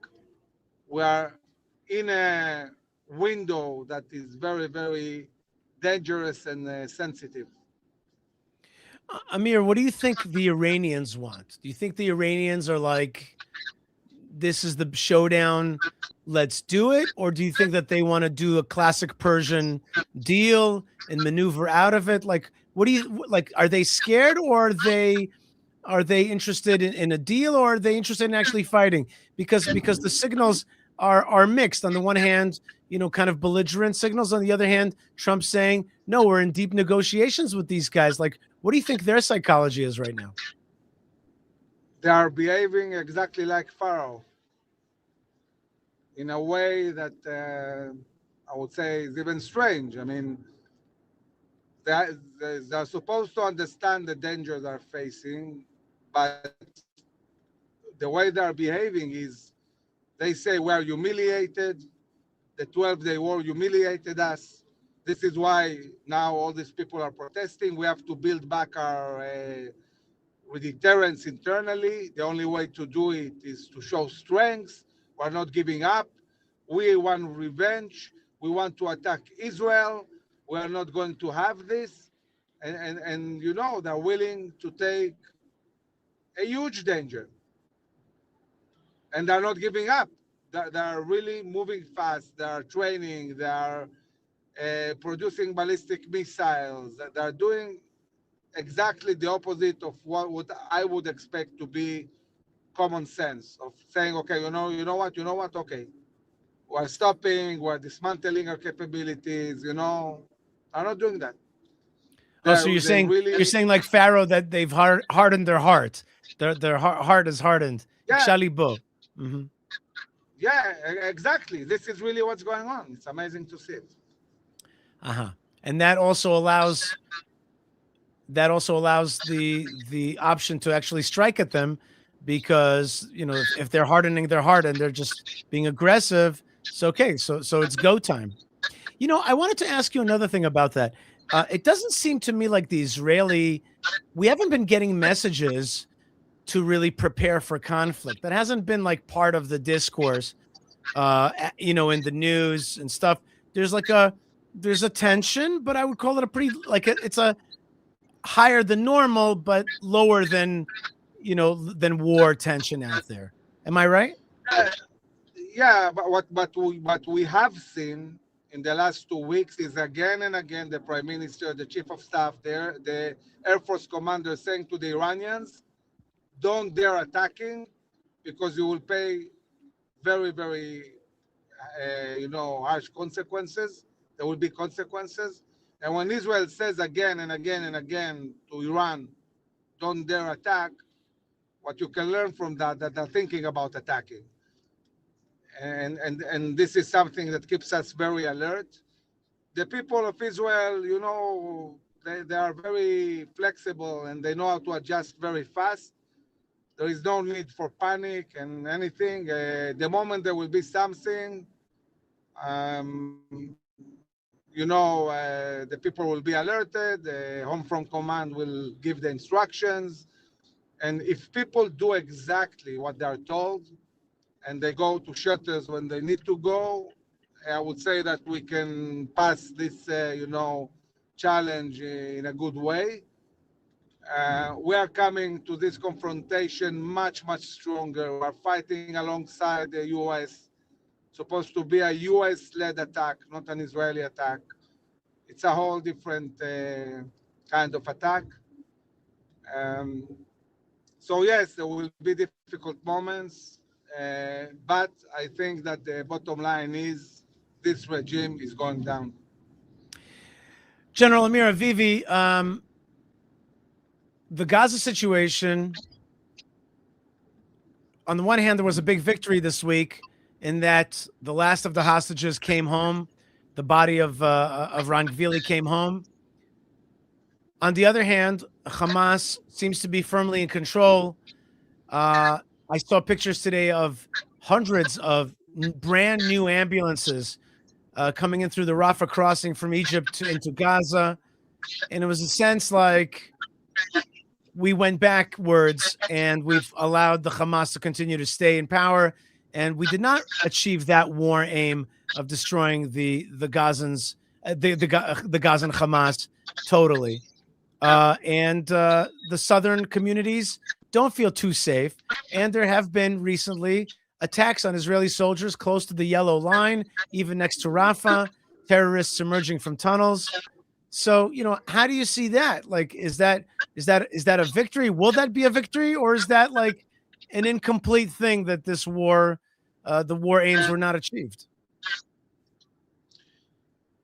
we are in a window that is very, very dangerous and sensitive. Amir, what do you think the Iranians want? Do you think the Iranians are like, this is the showdown, let's do it? Or do you think that they want to do a classic Persian deal and maneuver out of it? Like, what do you like? Are they scared, or are they interested in a deal, or are they interested in actually fighting? Because the signals are mixed. On the one hand, kind of belligerent signals. On the other hand, Trump saying, no, we're in deep negotiations with these guys. Like, what do you think their psychology is right now? They are behaving exactly like Pharaoh, in a way that I would say is even strange. I mean, they're supposed to understand the danger they're facing, but the way they're behaving is they say we're humiliated. The 12-day war humiliated us. This is why now all these people are protesting. We have to build back our deterrence internally. The only way to do it is to show strength. We're not giving up. We want revenge. We want to attack Israel. We are not going to have this. And they're willing to take a huge danger. And they're not giving up. They're really moving fast. They're training. They're producing ballistic missiles. They're doing exactly the opposite of what I would expect to be common sense, of saying, okay, you know what, okay, we're stopping, we're dismantling our capabilities, I'm not doing that. Oh, so They really, you're saying like Pharaoh that they've hardened their heart. Their heart is hardened. yeah, Shalibo. Mm-hmm. yeah, exactly. This is really what's going on. It's amazing to see it. Uh-huh. And that also allows the option to actually strike at them, because if they're hardening their heart and they're just being aggressive, it's okay. So it's go time. I wanted to ask you another thing about that. It doesn't seem to me like we haven't been getting messages to really prepare for conflict. That hasn't been like part of the discourse, in the news and stuff. There's a tension, but I would call it it's a higher than normal, but lower than war tension out there. Am I right? Yeah, but what we have seen in the last 2 weeks is again and again the Prime Minister, the Chief of Staff, the Air Force commander saying to the Iranians, don't dare attacking because you will pay very, very, harsh consequences. There will be consequences. And when Israel says again and again and again to Iran, don't dare attack, what you can learn from that they're thinking about attacking. And this is something that keeps us very alert. The people of Israel, they are very flexible and they know how to adjust very fast. There is no need for panic and anything. The moment there will be something, the people will be alerted. The Home Front Command will give the instructions. And if people do exactly what they are told and they go to shelters when they need to go, I would say that we can pass this, challenge in a good way. We are coming to this confrontation much, much stronger. We are fighting alongside the U.S. Supposed to be a U.S.-led attack, not an Israeli attack. It's a whole different kind of attack. So yes, there will be difficult moments, but I think that the bottom line is this regime is going down. General Mahyar Avivi, the Gaza situation, on the one hand, there was a big victory this week in that the last of the hostages came home. The body of Ran Gvili came home. On the other hand, Hamas seems to be firmly in control. I saw pictures today of hundreds of brand new ambulances coming in through the Rafah crossing from Egypt into Gaza. And it was a sense like we went backwards and we've allowed the Hamas to continue to stay in power. And we did not achieve that war aim of destroying the Gazans, the Gazan Hamas totally. And the southern communities don't feel too safe. And there have been recently attacks on Israeli soldiers close to the yellow line, even next to Rafah, terrorists emerging from tunnels. So, how do you see that? Like, is that a victory? Will that be a victory? Or is that like an incomplete thing that this war, the war aims were not achieved?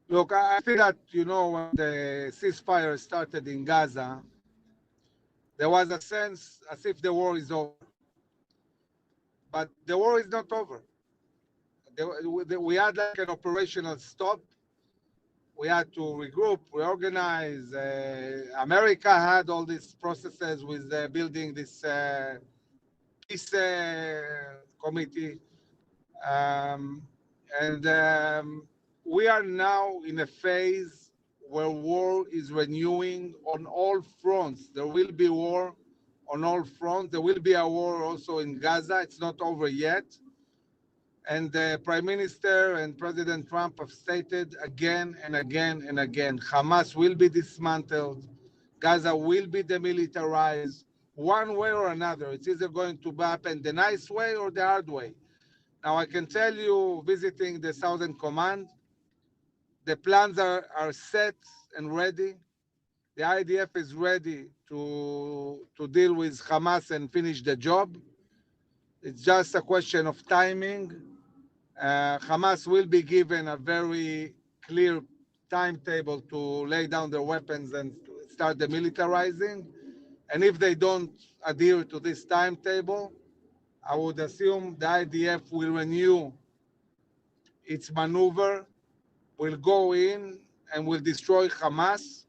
Look, I feel that, when the ceasefire started in Gaza, there was a sense as if the war is over. But the war is not over. We had like an operational stop. We had to regroup, reorganize. America had all these processes with building this peace committee. We are now in a phase where war is renewing on all fronts. There will be war on all fronts. There will be a war also in Gaza. It's not over yet. And the Prime Minister and President Trump have stated again and again and again, Hamas will be dismantled. Gaza will be demilitarized one way or another. It's either going to happen the nice way or the hard way. Now, I can tell you, visiting the Southern Command, the plans are set and ready. The IDF is ready to deal with Hamas and finish the job. It's just a question of timing. Hamas will be given a very clear timetable to lay down their weapons and start demilitarizing. And if they don't adhere to this timetable, I would assume the IDF will renew its maneuver, will go in and will destroy Hamas.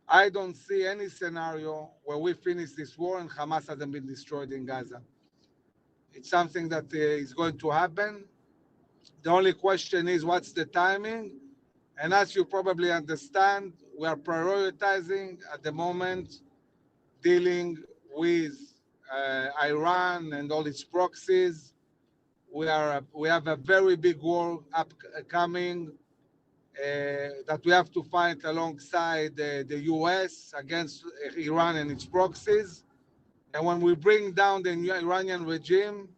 I don't see any scenario where we finish this war and Hamas hasn't been destroyed in Gaza. It's something that is going to happen. The only question is what's the timing? And as you probably understand, we are prioritizing at the moment dealing with Iran and all its proxies. We have a very big war upcoming that we have to fight alongside the US against Iran and its proxies. And when we bring down the Iranian regime,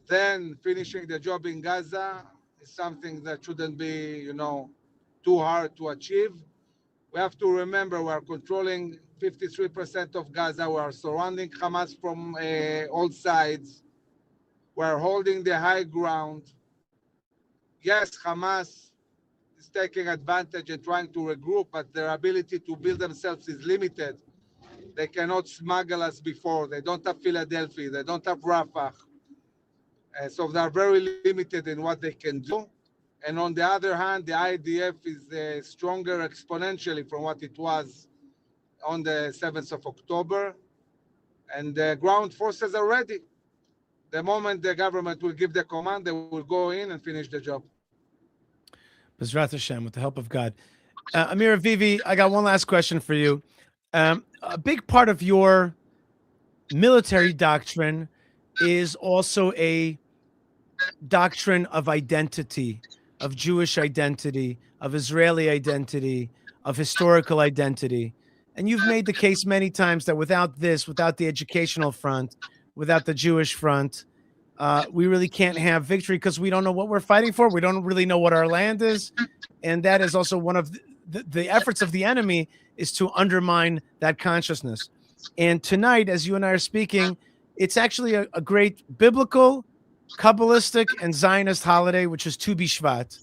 then finishing the job in Gaza is something that shouldn't be, too hard to achieve. We have to remember we are controlling 53% of Gaza. We are surrounding Hamas from all sides. We are holding the high ground. Yes, Hamas is taking advantage and trying to regroup, but their ability to build themselves is limited. They cannot smuggle us before. They don't have Philadelphia. They don't have Rafah. So they are very limited in what they can do. And on the other hand, the IDF is stronger exponentially from what it was on the 7th of October. And the ground forces are ready. The moment the government will give the command, they will go in and finish the job. Bezrat Hashem, with the help of God. Amir Avivi, I got one last question for you. A big part of your military doctrine is also a doctrine of identity, of Jewish identity, of Israeli identity, of historical identity. And you've made the case many times that without this, without the educational front, without the Jewish front, we really can't have victory because we don't know what we're fighting for. We don't really know what our land is. And that is also one of the efforts of the enemy is to undermine that consciousness. And tonight, as you and I are speaking, it's actually a great biblical, Kabbalistic, and Zionist holiday, which is Tu B'Shvat.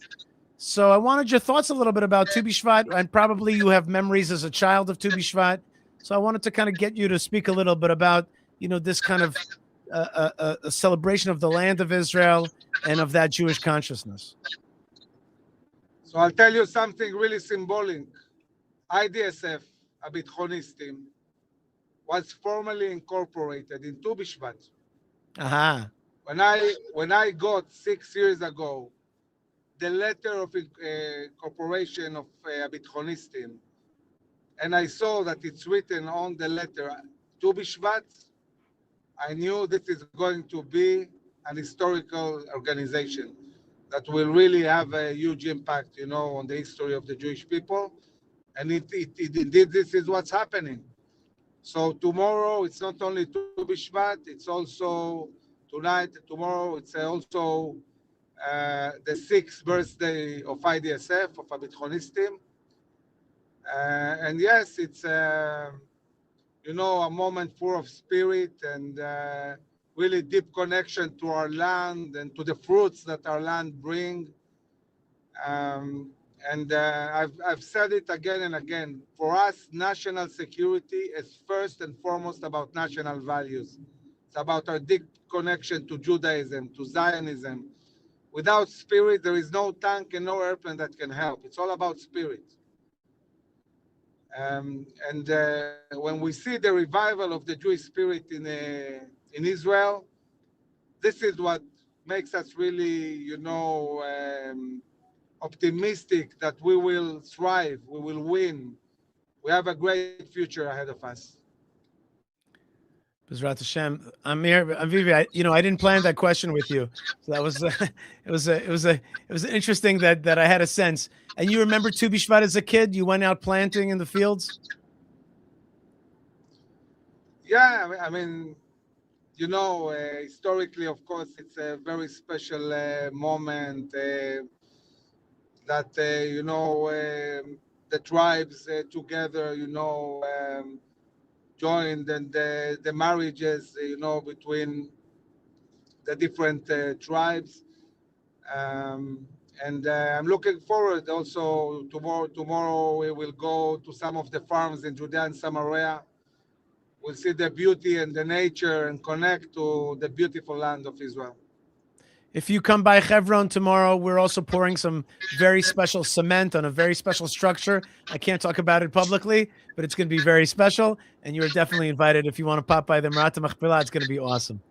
So I wanted your thoughts a little bit about Tu B'Shvat, and probably you have memories as a child of Tu B'Shvat. So I wanted to kind of get you to speak a little bit about, this kind of a celebration of the land of Israel and of that Jewish consciousness. So I'll tell you something really symbolic. IDSF, הביטחוניסטים, was formally incorporated in Tu B'Shvat. Aha. When I got 6 years ago the letter of incorporation of הביטחוניסטים, and I saw that it's written on the letter Tu B'Shvat, I knew this is going to be an historical organization that will really have a huge impact, on the history of the Jewish people. And indeed, this is what's happening. So tomorrow, it's not only Tu B'Shvat, it's also tomorrow, it's also the 6th birthday of IDSF, of הביטחוניסטים. And yes, it's, a moment full of spirit and really deep connection to our land and to the fruits that our land bring. I've said it again and again. For us, national security is first and foremost about national values. It's about our deep connection to Judaism, to Zionism. Without spirit, there is no tank and no airplane that can help. It's all about spirit. When we see the revival of the Jewish spirit in Israel, this is what makes us really, optimistic that we will thrive, we will win. We have a great future ahead of us. Bezrat Hashem. Amir Avivi, I didn't plan that question with you, so that was it was interesting that I had a sense. And you remember Tu B'Shvat as a kid? You went out planting in the fields. Yeah, I mean, historically, of course, it's a very special moment that the tribes together, joined, and the marriages, between the different tribes. And I'm looking forward also tomorrow we will go to some of the farms in Judea and Samaria. We'll see the beauty and the nature and connect to the beautiful land of Israel. If you come by Hebron tomorrow, we're also pouring some very special cement on a very special structure. I can't talk about it publicly, but it's going to be very special. And you're definitely invited if you want to pop by the Marat Machpelah. It's going to be awesome.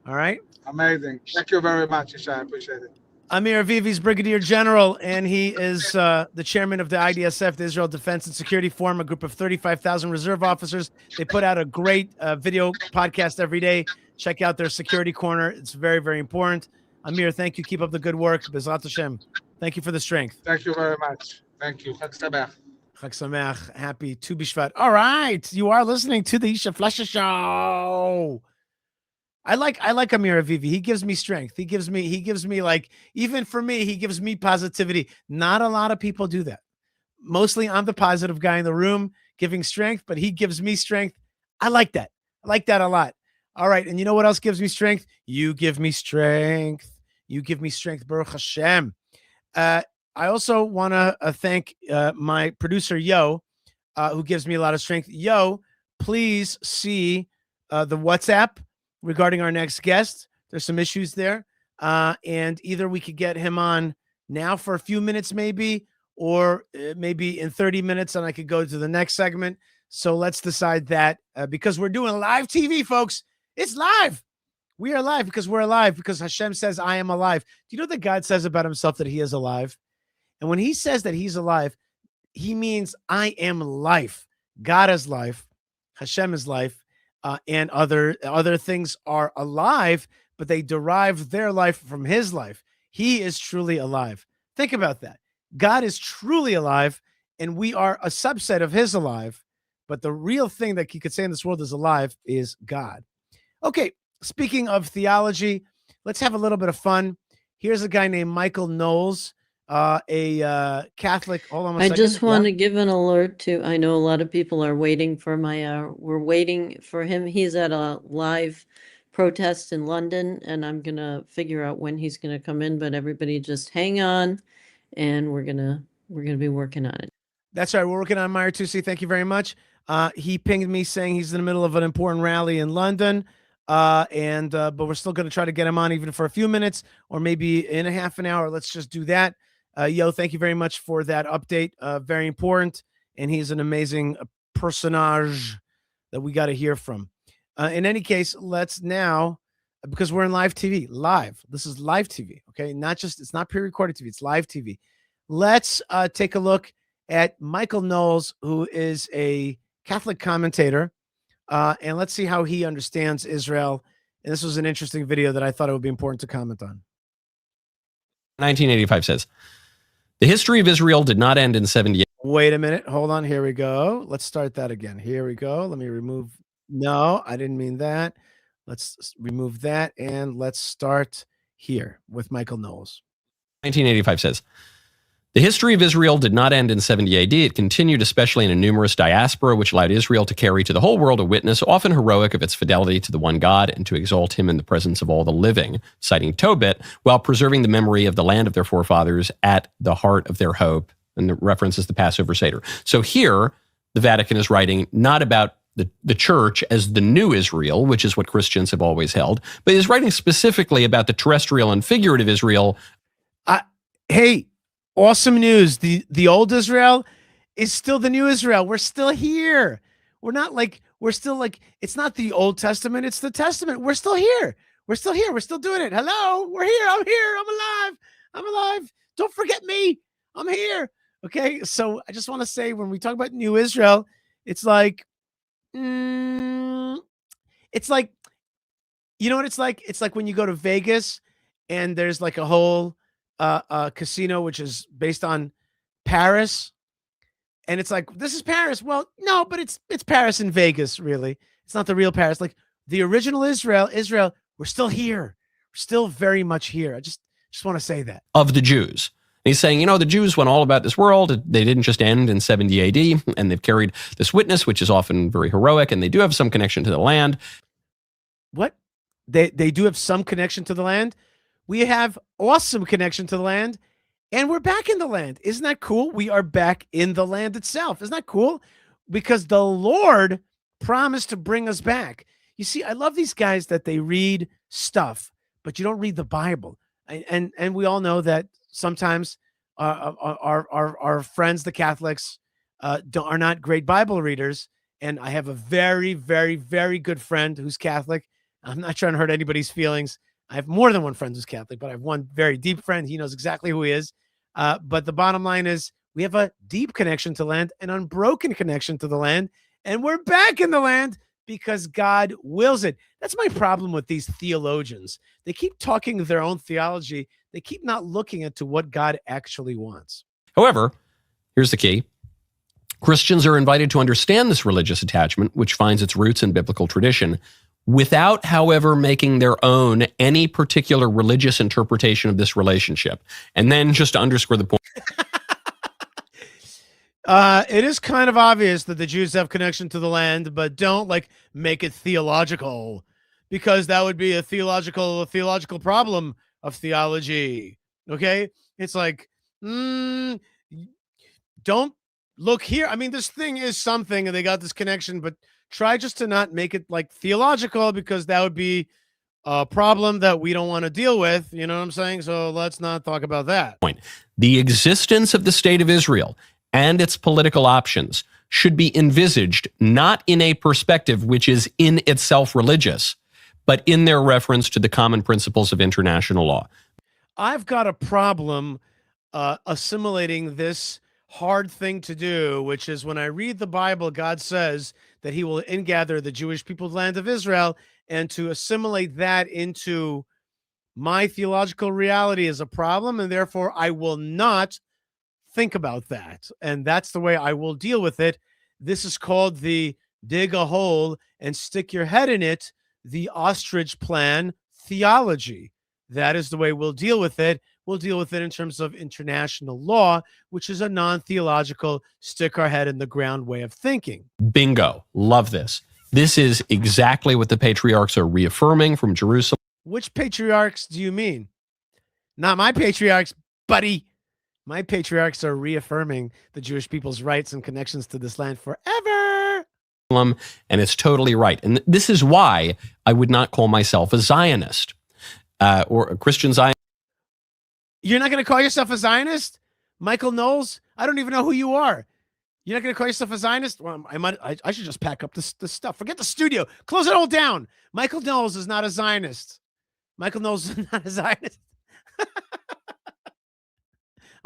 All right. Amazing. Thank you very much, Yishai. I appreciate it. Amir Avivi's Brigadier General, and he is the chairman of the IDSF, the Israel Defense and Security Forum, a group of 35,000 reserve officers. They put out a great video podcast every day. Check out their security corner. It's very, very important. Amir, thank you. Keep up the good work. Bezrat Hashem. Thank you for the strength. Thank you very much. Thank you. Chag Sameach. Chag Sameach. Happy Tu B'Shvat. All right. You are listening to the Yishai Fleischer Show. I like Amir Avivi. He gives me strength. He gives me like, even for me, he gives me positivity. Not a lot of people do that. Mostly I'm the positive guy in the room giving strength, but he gives me strength. I like that. I like that a lot. All right. And you know what else gives me strength? You give me strength. You give me strength, Baruch Hashem. I also want to thank my producer, Yo, who gives me a lot of strength. Yo, please see the WhatsApp regarding our next guest. There's some issues there. And either we could get him on now for a few minutes, maybe, or maybe in 30 minutes, and I could go to the next segment. So let's decide that because we're doing live TV, folks. It's live. We are live because we're alive, because Hashem says, I am alive. Do you know that God says about himself that he is alive? And when he says that he's alive, he means I am life. God is life. Hashem is life. And other things are alive, but they derive their life from his life. He is truly alive. Think about that. God is truly alive, and we are a subset of his alive. But the real thing that you could say in this world is alive is God. Okay, speaking of theology, let's have a little bit of fun. Here's a guy named Michael Knowles, a Catholic. Hold on a second. I just want to give an alert to, I know a lot of people are waiting for Mahyar. We're waiting for him. He's at a live protest in London, and I'm going to figure out when he's going to come in, but everybody just hang on, and we're going to be working on it. That's right. We're working on Mahyar Tousi. Thank you very much. He pinged me saying he's in the middle of an important rally in London. But we're still going to try to get him on even for a few minutes or maybe in a half an hour. Let's just do that. Yo, thank you very much for that update. Very important. And he's an amazing personage that we got to hear from. In any case, let's now, because we're in live TV, this is live TV. Okay. It's not pre-recorded TV. It's live TV. Let's take a look at Michael Knowles, who is a Catholic commentator. And let's see how he understands Israel. And this was an interesting video that I thought it would be important to comment on. 1985 says, the history of Israel did not end in 78. Wait a minute. Hold on. Here we go. Let's start that again. Here we go. Let me remove. No, I didn't mean that. Let's remove that. And let's start here with Michael Knowles. 1985 says, the history of Israel did not end in 70 AD. It continued, especially in a numerous diaspora, which allowed Israel to carry to the whole world a witness, often heroic, of its fidelity to the one God and to exalt him in the presence of all the living, citing Tobit, while preserving the memory of the land of their forefathers at the heart of their hope. And the reference is the Passover Seder. So here, the Vatican is writing not about the church as the new Israel, which is what Christians have always held, but is writing specifically about the terrestrial and figurative Israel. Hey, awesome news. The old Israel is still the new Israel. We're still here. We're still like, it's not the Old Testament. It's the Testament. We're still here. We're still here. We're still doing it. Hello. We're here. I'm here. I'm alive. I'm alive. Don't forget me. I'm here. Okay. So I just want to say, when we talk about new Israel, it's like, you know what it's like? It's like when you go to Vegas and there's like a whole casino which is based on Paris, and it's like, this is Paris. Well, no, but it's Paris in Vegas. Really, it's not the real Paris. Like the original Israel, we're still here. We're still very much here. I just want to say that. Of the Jews. And he's saying, the Jews went all about this world. They didn't just end in 70 AD, and they've carried this witness, which is often very heroic, and they do have some connection to the land. What? They do have some connection to the land. We have awesome connection to the land, And we're back in the land. Isn't that cool? We are back in the land itself. Isn't that cool? Because the Lord promised to bring us back. You see, I love these guys that they read stuff, but you don't read the Bible. And we all know that sometimes our friends, the Catholics, are not great Bible readers. And I have a very, very, very good friend who's Catholic. I'm not trying to hurt anybody's feelings. I have more than one friend who's Catholic, but I have one very deep friend. He knows exactly who he is. But the bottom line is we have a deep connection to land, an unbroken connection to the land, and we're back in the land because God wills it. That's my problem with these theologians. They keep talking their own theology. They keep not looking into what God actually wants. However, here's the key. Christians are invited to understand this religious attachment, which finds its roots in biblical tradition, without, however, making their own any particular religious interpretation of this relationship. And then just to underscore the point. It is kind of obvious that the Jews have connection to the land, but don't make it theological, because that would be a theological problem of theology. Okay. It's like, don't look here. I mean, this thing is something and they got this connection, but try just to not make it theological, because that would be a problem that we don't want to deal with. You know what I'm saying? So let's not talk about that. The existence of the state of Israel and its political options should be envisaged not in a perspective which is in itself religious, but in their reference to the common principles of international law. I've got a problem assimilating this hard thing to do, which is when I read the Bible, God says that he will ingather the Jewish people, the land of Israel, and to assimilate that into my theological reality is a problem, and therefore I will not think about that. And that's the way I will deal with it. This is called the dig a hole and stick your head in it, the ostrich plan theology. That is the way we'll deal with it. We'll deal with it in terms of international law, which is a non-theological, stick our head in the ground way of thinking. Bingo. Love this. This is exactly what the patriarchs are reaffirming from Jerusalem. Which patriarchs do you mean? Not my patriarchs, buddy. My patriarchs are reaffirming the Jewish people's rights and connections to this land forever. And it's totally right. And this is why I would not call myself a Zionist or a Christian Zionist. You're not going to call yourself a Zionist? Michael Knowles? I don't even know who you are. You're not going to call yourself a Zionist? Well, I should just pack up this stuff. Forget the studio. Close it all down. Michael Knowles is not a Zionist. Michael Knowles is not a Zionist.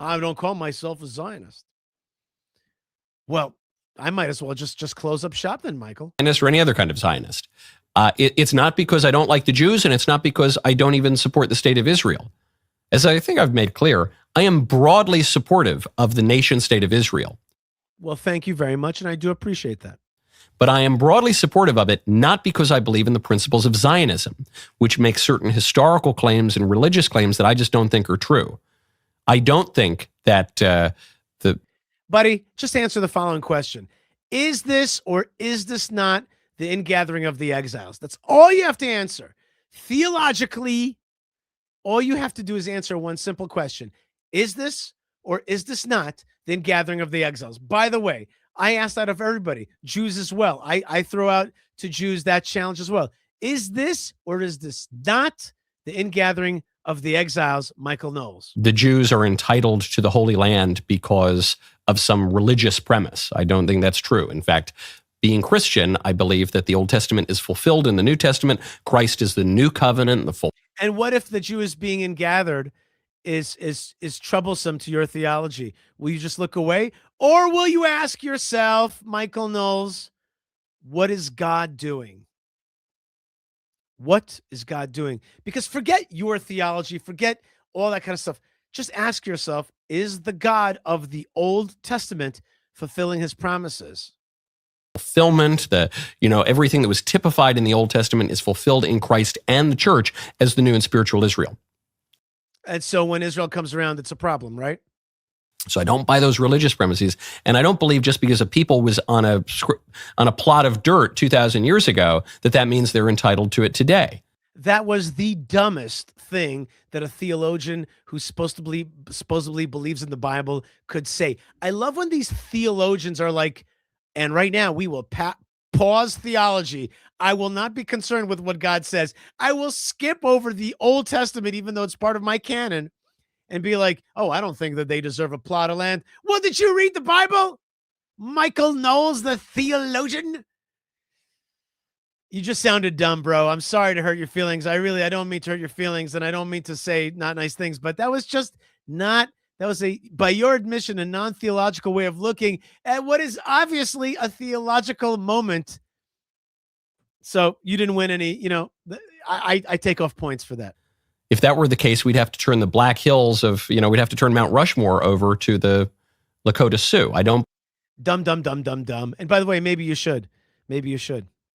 I don't call myself a Zionist. Well, I might as well just close up shop then, Michael. Zionist or any other kind of Zionist. It's not because I don't like the Jews, and it's not because I don't even support the state of Israel. As I think I've made clear, I am broadly supportive of the nation state of Israel. Well, thank you very much, and I do appreciate that. But I am broadly supportive of it not because I believe in the principles of Zionism, which make certain historical claims and religious claims that I just don't think are true. I don't think that Buddy, just answer the following question. Is this or is this not the ingathering of the exiles? That's all you have to answer. Theologically, all you have to do is answer one simple question. Is this or is this not the ingathering of the exiles? By the way, I asked that of everybody, Jews as well. I throw out to Jews that challenge as well. Is this or is this not the ingathering of the exiles, Michael Knowles? The Jews are entitled to the Holy Land because of some religious premise. I don't think that's true. In fact, being Christian, I believe that the Old Testament is fulfilled in the New Testament. Christ is the new covenant, the full. And what if the Jew is being ingathered is troublesome to your theology? Will you just look away? Or will you ask yourself, Michael Knowles, what is God doing? What is God doing? Because forget your theology, forget all that kind of stuff. Just ask yourself, is the God of the Old Testament fulfilling his promises? Fulfillment, everything that was typified in the Old Testament is fulfilled in Christ and the church as the new and spiritual Israel. And so when Israel comes around, it's a problem, right? So I don't buy those religious premises, and I don't believe just because a people was on a plot of dirt 2,000 years ago that means they're entitled to it today. That was the dumbest thing that a theologian who supposedly believes in the Bible could say. I love when these theologians are like, and right now we will pause theology. I will not be concerned with what God says. I will skip over the Old Testament, even though it's part of my canon, and be like, oh, I don't think that they deserve a plot of land. Well, did you read the Bible? Michael Knowles, the theologian? You just sounded dumb, bro. I'm sorry to hurt your feelings. I don't mean to hurt your feelings, and I don't mean to say not nice things, but that was just not, that was by your admission, a non-theological way of looking at what is obviously a theological moment. So you didn't win any, I take off points for that. If that were the case, we'd have to turn the Black Hills of, we'd have to turn Mount Rushmore over to the Lakota Sioux. I don't. Dumb. And by the way, maybe you should.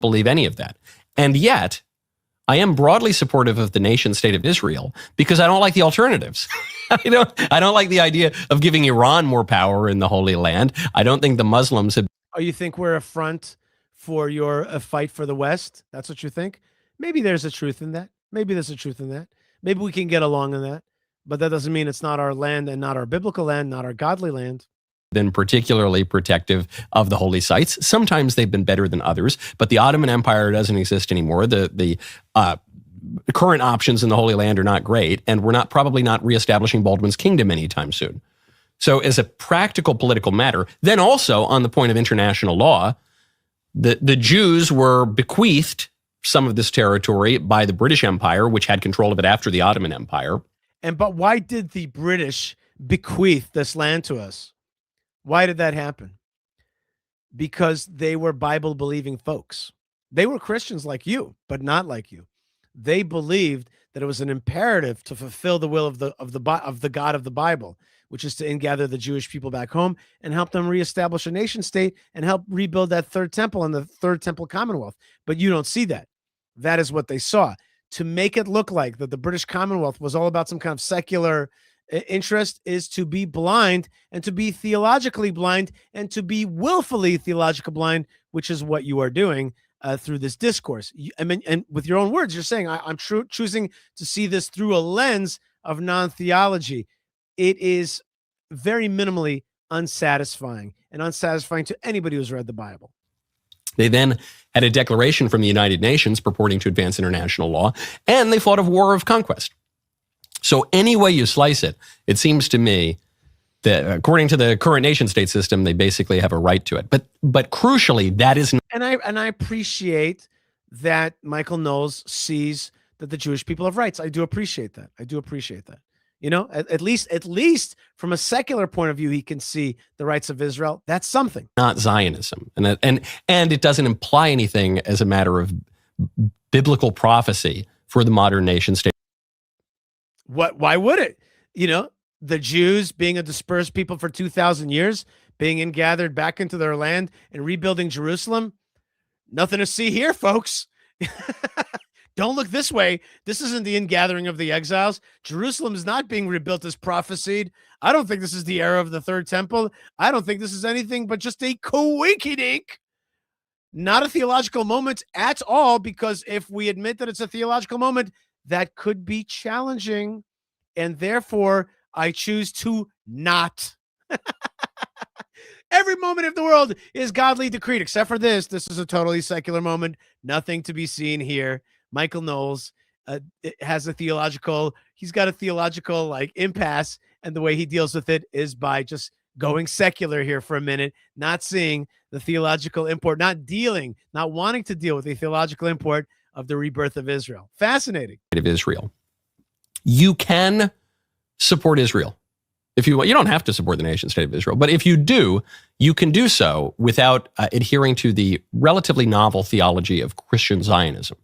Believe any of that. And yet, I am broadly supportive of the nation state of Israel because I don't like the alternatives. I don't like the idea of giving Iran more power in the Holy Land. I don't think the Muslims have. Oh, you think we're a front for your fight for the West? That's what you think? Maybe there's a truth in that. Maybe we can get along on that. But that doesn't mean it's not our land and not our biblical land, not our godly land. Been particularly protective of the holy sites. Sometimes they've been better than others, but the Ottoman Empire doesn't exist anymore. The current options in the Holy Land are not great, and we're probably not reestablishing Baldwin's kingdom anytime soon. So as a practical political matter, then also on the point of international law, the Jews were bequeathed some of this territory by the British Empire, which had control of it after the Ottoman Empire. But why did the British bequeath this land to us? Why did that happen? Because they were Bible-believing folks. They were Christians like you, but not like you. They believed that it was an imperative to fulfill the will of the God of the Bible, which is to ingather the Jewish people back home and help them reestablish a nation state and help rebuild that third temple and the third temple commonwealth. But you don't see that. That is what they saw. To make it look like that the British Commonwealth was all about some kind of secular interest is to be blind and to be theologically blind and to be willfully theological blind, which is what you are doing through this discourse. And with your own words, you're saying, I'm choosing to see this through a lens of non-theology. It is very minimally unsatisfying to anybody who's read the Bible. They then had a declaration from the United Nations purporting to advance international law, and they fought a war of conquest. So any way you slice it, it seems to me that according to the current nation state system, they basically have a right to it. But crucially, that is not. And I appreciate that Michael Knowles sees that the Jewish people have rights. I do appreciate that. At least from a secular point of view, he can see the rights of Israel. That's something. Not Zionism. And it doesn't imply anything as a matter of biblical prophecy for the modern nation state. Why would it? The Jews being a dispersed people for 2,000 years, being gathered back into their land and rebuilding Jerusalem. Nothing to see here, folks. Don't look this way. This isn't the ingathering of the exiles. Jerusalem is not being rebuilt as prophesied. I don't think this is the era of the third temple. I don't think this is anything but just a coinkydink. Not a theological moment at all, because if we admit that it's a theological moment, that could be challenging, and therefore I choose to not. Every moment of the world is godly decreed, except for this. This is a totally secular moment. Nothing to be seen here. Michael Knowles has he's got a theological impasse, and the way he deals with it is by just going secular here for a minute, not seeing the theological import, not wanting to deal with the theological import of the rebirth of Israel. Fascinating. Of Israel. You can support Israel. If you want, you don't have to support the nation state of Israel, but if you do, you can do so without adhering to the relatively novel theology of Christian Zionism.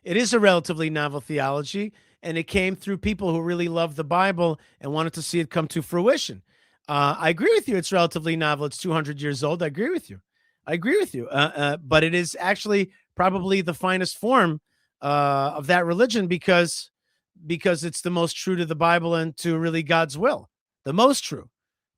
It is a relatively novel theology, and it came through people who really loved the Bible and wanted to see it come to fruition. I agree with you. It's relatively novel. It's 200 years old. I agree with you. But it is actually probably the finest form of that religion because it's the most true to the Bible and to really God's will. The most true.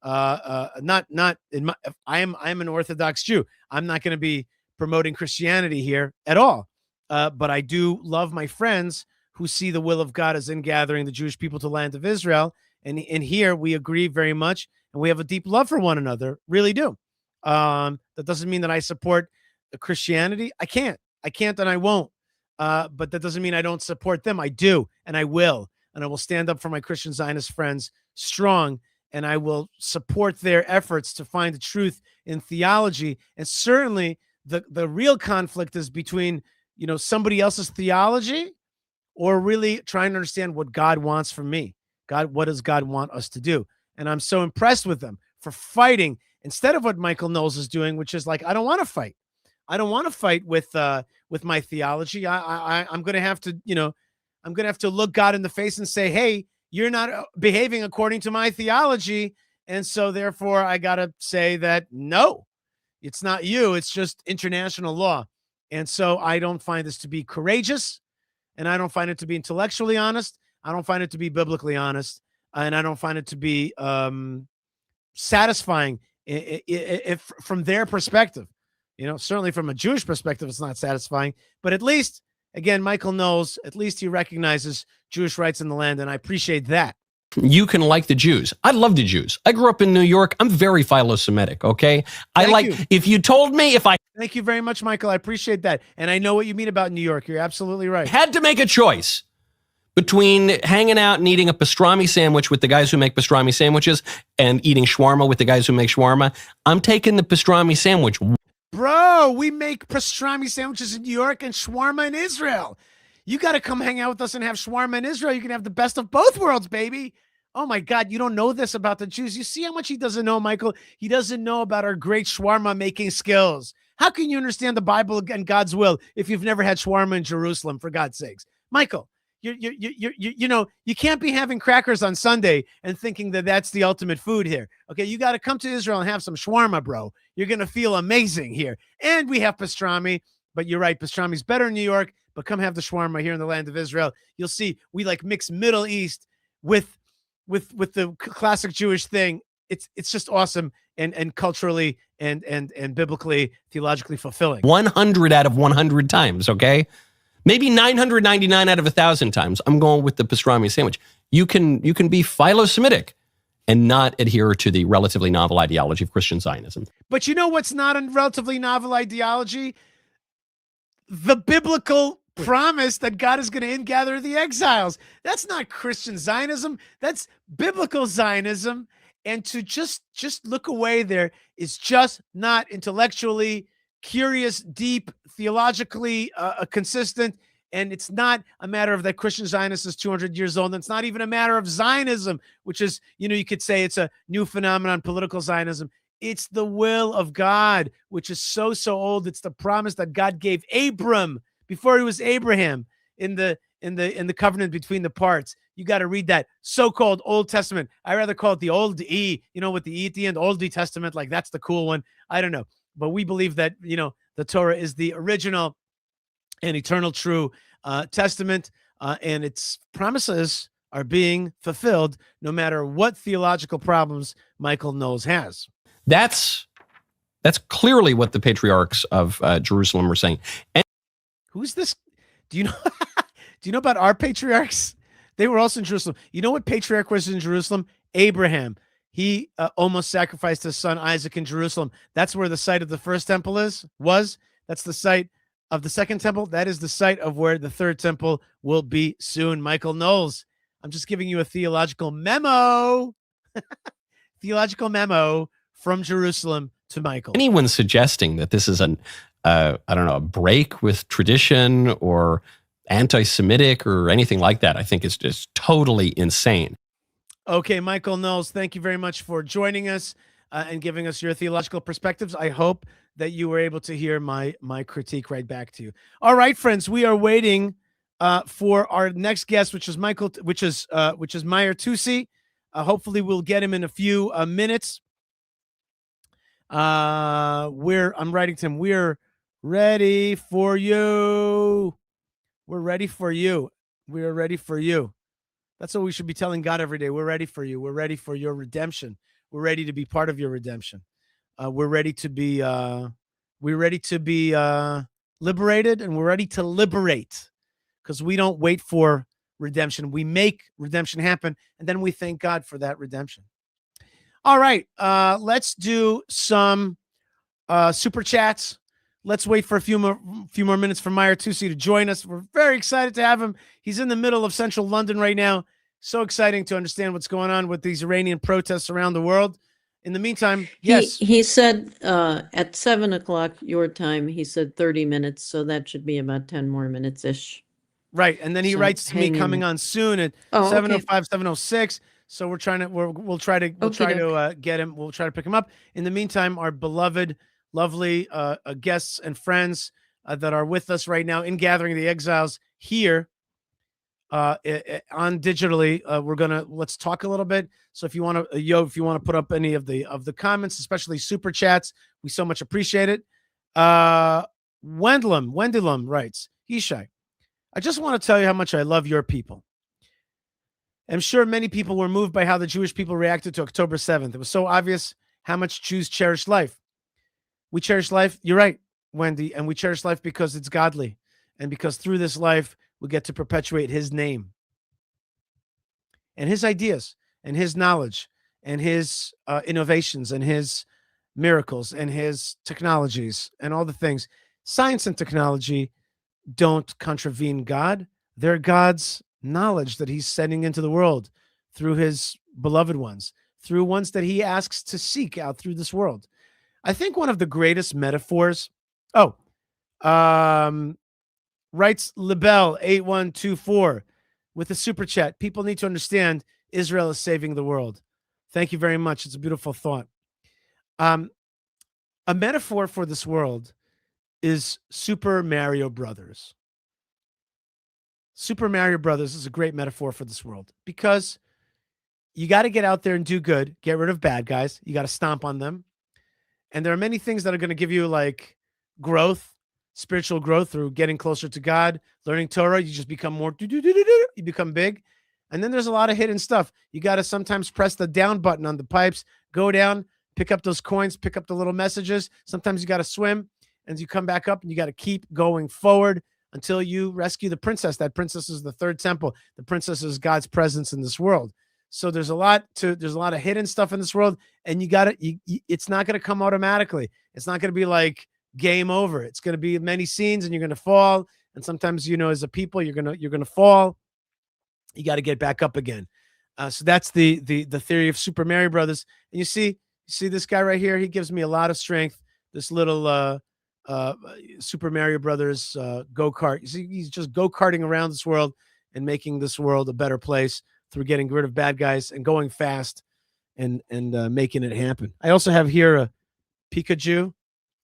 Not in my. I'm an Orthodox Jew. I'm not going to be promoting Christianity here at all. But I do love my friends who see the will of God as in gathering the Jewish people to the land of Israel. And here we agree very much, and we have a deep love for one another, really do. That doesn't mean that I support Christianity. I can't, and I won't. But that doesn't mean I don't support them. I do, and I will. And I will stand up for my Christian Zionist friends strong, and I will support their efforts to find the truth in theology. And certainly the real conflict is between, somebody else's theology or really trying to understand what God wants from me. God, what does God want us to do? And I'm so impressed with them for fighting instead of what Michael Knowles is doing, which is like, I don't want to fight. I don't want to fight with my theology. I'm going to have to, I'm going to have to look God in the face and say, hey, you're not behaving according to my theology. And so therefore I got to say that, no, it's not you. It's just international law. And so I don't find this to be courageous, and I don't find it to be intellectually honest. I don't find it to be biblically honest, and I don't find it to be satisfying if from their perspective. Certainly from a Jewish perspective, it's not satisfying. But at least, again, Michael knows, at least he recognizes Jewish rights in the land, and I appreciate that. You can like the Jews. I love the Jews. I grew up in New York. I'm very philo-Semitic, okay? Thank you. If you told me if I Thank you very much, Michael. I appreciate that. And I know what you mean about New York. You're absolutely right. had to make a choice between hanging out and eating a pastrami sandwich with the guys who make pastrami sandwiches and eating shawarma with the guys who make shawarma, I'm taking the pastrami sandwich. Bro, we make pastrami sandwiches in New York and shawarma in Israel. You got to come hang out with us and have shawarma in Israel. You can have the best of both worlds, baby. Oh, my God. You don't know this about the Jews. You see how much he doesn't know, Michael? He doesn't know about our great shawarma making skills. How can you understand the Bible and God's will if you've never had shawarma in Jerusalem, for God's sakes? Michael, you can't be having crackers on Sunday and thinking that that's the ultimate food here. Okay, you got to come to Israel and have some shawarma, bro. You're going to feel amazing here. And we have pastrami, but you're right, pastrami's better in New York, but come have the shawarma here in the land of Israel. You'll see we like mix Middle East with the classic Jewish thing. It's just awesome and culturally and biblically, theologically fulfilling. 100 out of 100 times, okay? Maybe 999 out of 1,000 times. I'm going with the pastrami sandwich. You can be philo-Semitic and not adhere to the relatively novel ideology of Christian Zionism. But you know what's not a relatively novel ideology? The biblical promise that God is going to ingather the exiles. That's not Christian Zionism. That's biblical Zionism. And to just look away there is just not intellectually curious, deep, theologically consistent. And it's not a matter of that Christian Zionist is 200 years old. And it's not even a matter of Zionism, which is, you could say it's a new phenomenon, political Zionism. It's the will of God, which is so old. It's the promise that God gave Abram before he was Abraham in the covenant between the parts. You got to read that so-called Old Testament. I rather call it the Old E, with the E at the end, Old Testament. Like that's the cool one. I don't know. But we believe that, the Torah is the original and eternal true testament, and its promises are being fulfilled no matter what theological problems Michael Knowles has. That's clearly what the patriarchs of Jerusalem were saying. And who's this? Do you know? Do you know about our patriarchs? They were also in Jerusalem. You know what patriarch was in Jerusalem? Abraham. He almost sacrificed his son Isaac in Jerusalem. That's where the site of the first temple was. That's the site of the second temple. That is the site of where the third temple will be soon. Michael Knowles. I'm just giving you a theological memo. Theological memo from Jerusalem to Michael. Anyone suggesting that this is a break with tradition or anti-Semitic or anything like that, I think is just totally insane. Okay, Michael Knowles, thank you very much for joining us and giving us your theological perspectives. I hope that you were able to hear my critique right back to you. All right, friends, we are waiting for our next guest, which is Mahyar Tousi. Hopefully, we'll get him in a few minutes. I'm writing to him. We're ready for you. We're ready for you. We are ready for you. That's what we should be telling God every day. We're ready for you. We're ready for your redemption. We're ready to be part of your redemption. We're ready to be liberated, and we're ready to liberate, because we don't wait for redemption. We make redemption happen, and then we thank God for that redemption. All right, let's do some super chats. Let's wait for a few more minutes for Mahyar Tousi to join us. We're very excited to have him. He's in the middle of central London right now. So exciting to understand what's going on with these Iranian protests around the world. In the meantime, yes. He said at 7 o'clock your time, he said 30 minutes. So that should be about 10 more minutes ish. Right. And then he So writes to me hang in coming there. on soon at Oh, 7:05, 7:06. So we'll try to get him. We'll try to pick him up. In the meantime, our beloved, lovely guests and friends that are with us right now in Gathering the Exiles here on digitally, let's talk a little bit. So if you want to, if you want to put up any of the comments, especially super chats, we so much appreciate it. Wendellum writes, Yishai, I just want to tell you how much I love your people. I'm sure many people were moved by how the Jewish people reacted to October 7th. It was so obvious how much Jews cherish life. We cherish life. You're right, Wendy. And we cherish life because it's godly. And because through this life, we get to perpetuate his name and his ideas and his knowledge and his innovations and his miracles and his technologies and all the things. Science and technology don't contravene God. They're God's knowledge that he's sending into the world through his beloved ones, through ones that he asks to seek out through this world. I think one of the greatest metaphors. Writes Lebel 8124 with a super chat. People need to understand Israel is saving the world. Thank you very much. It's a beautiful thought. A metaphor for this world is Super Mario Brothers. Super Mario Brothers is a great metaphor for this world because you got to get out there and do good, get rid of bad guys. You got to stomp on them. And there are many things that are going to give you like growth, spiritual growth through getting closer to God, learning Torah. You just become more, you become big. And then there's a lot of hidden stuff. You got to sometimes press the down button on the pipes, go down, pick up those coins, pick up the little messages. Sometimes you got to swim and you come back up and you got to keep going forward until you rescue the princess. That princess is the third temple. The princess is God's presence in this world. So there's a lot of hidden stuff in this world, and it's not going to come automatically. It's not going to be like game over. It's going to be many scenes, and you're going to fall. And sometimes, as a people, you're going to fall. You got to get back up again. So that's the theory of Super Mario Brothers. And you see this guy right here. He gives me a lot of strength. This little Super Mario Brothers go-kart. You see, he's just go-karting around this world and making this world a better place through getting rid of bad guys and going fast and making it happen. I also have here a Pikachu. You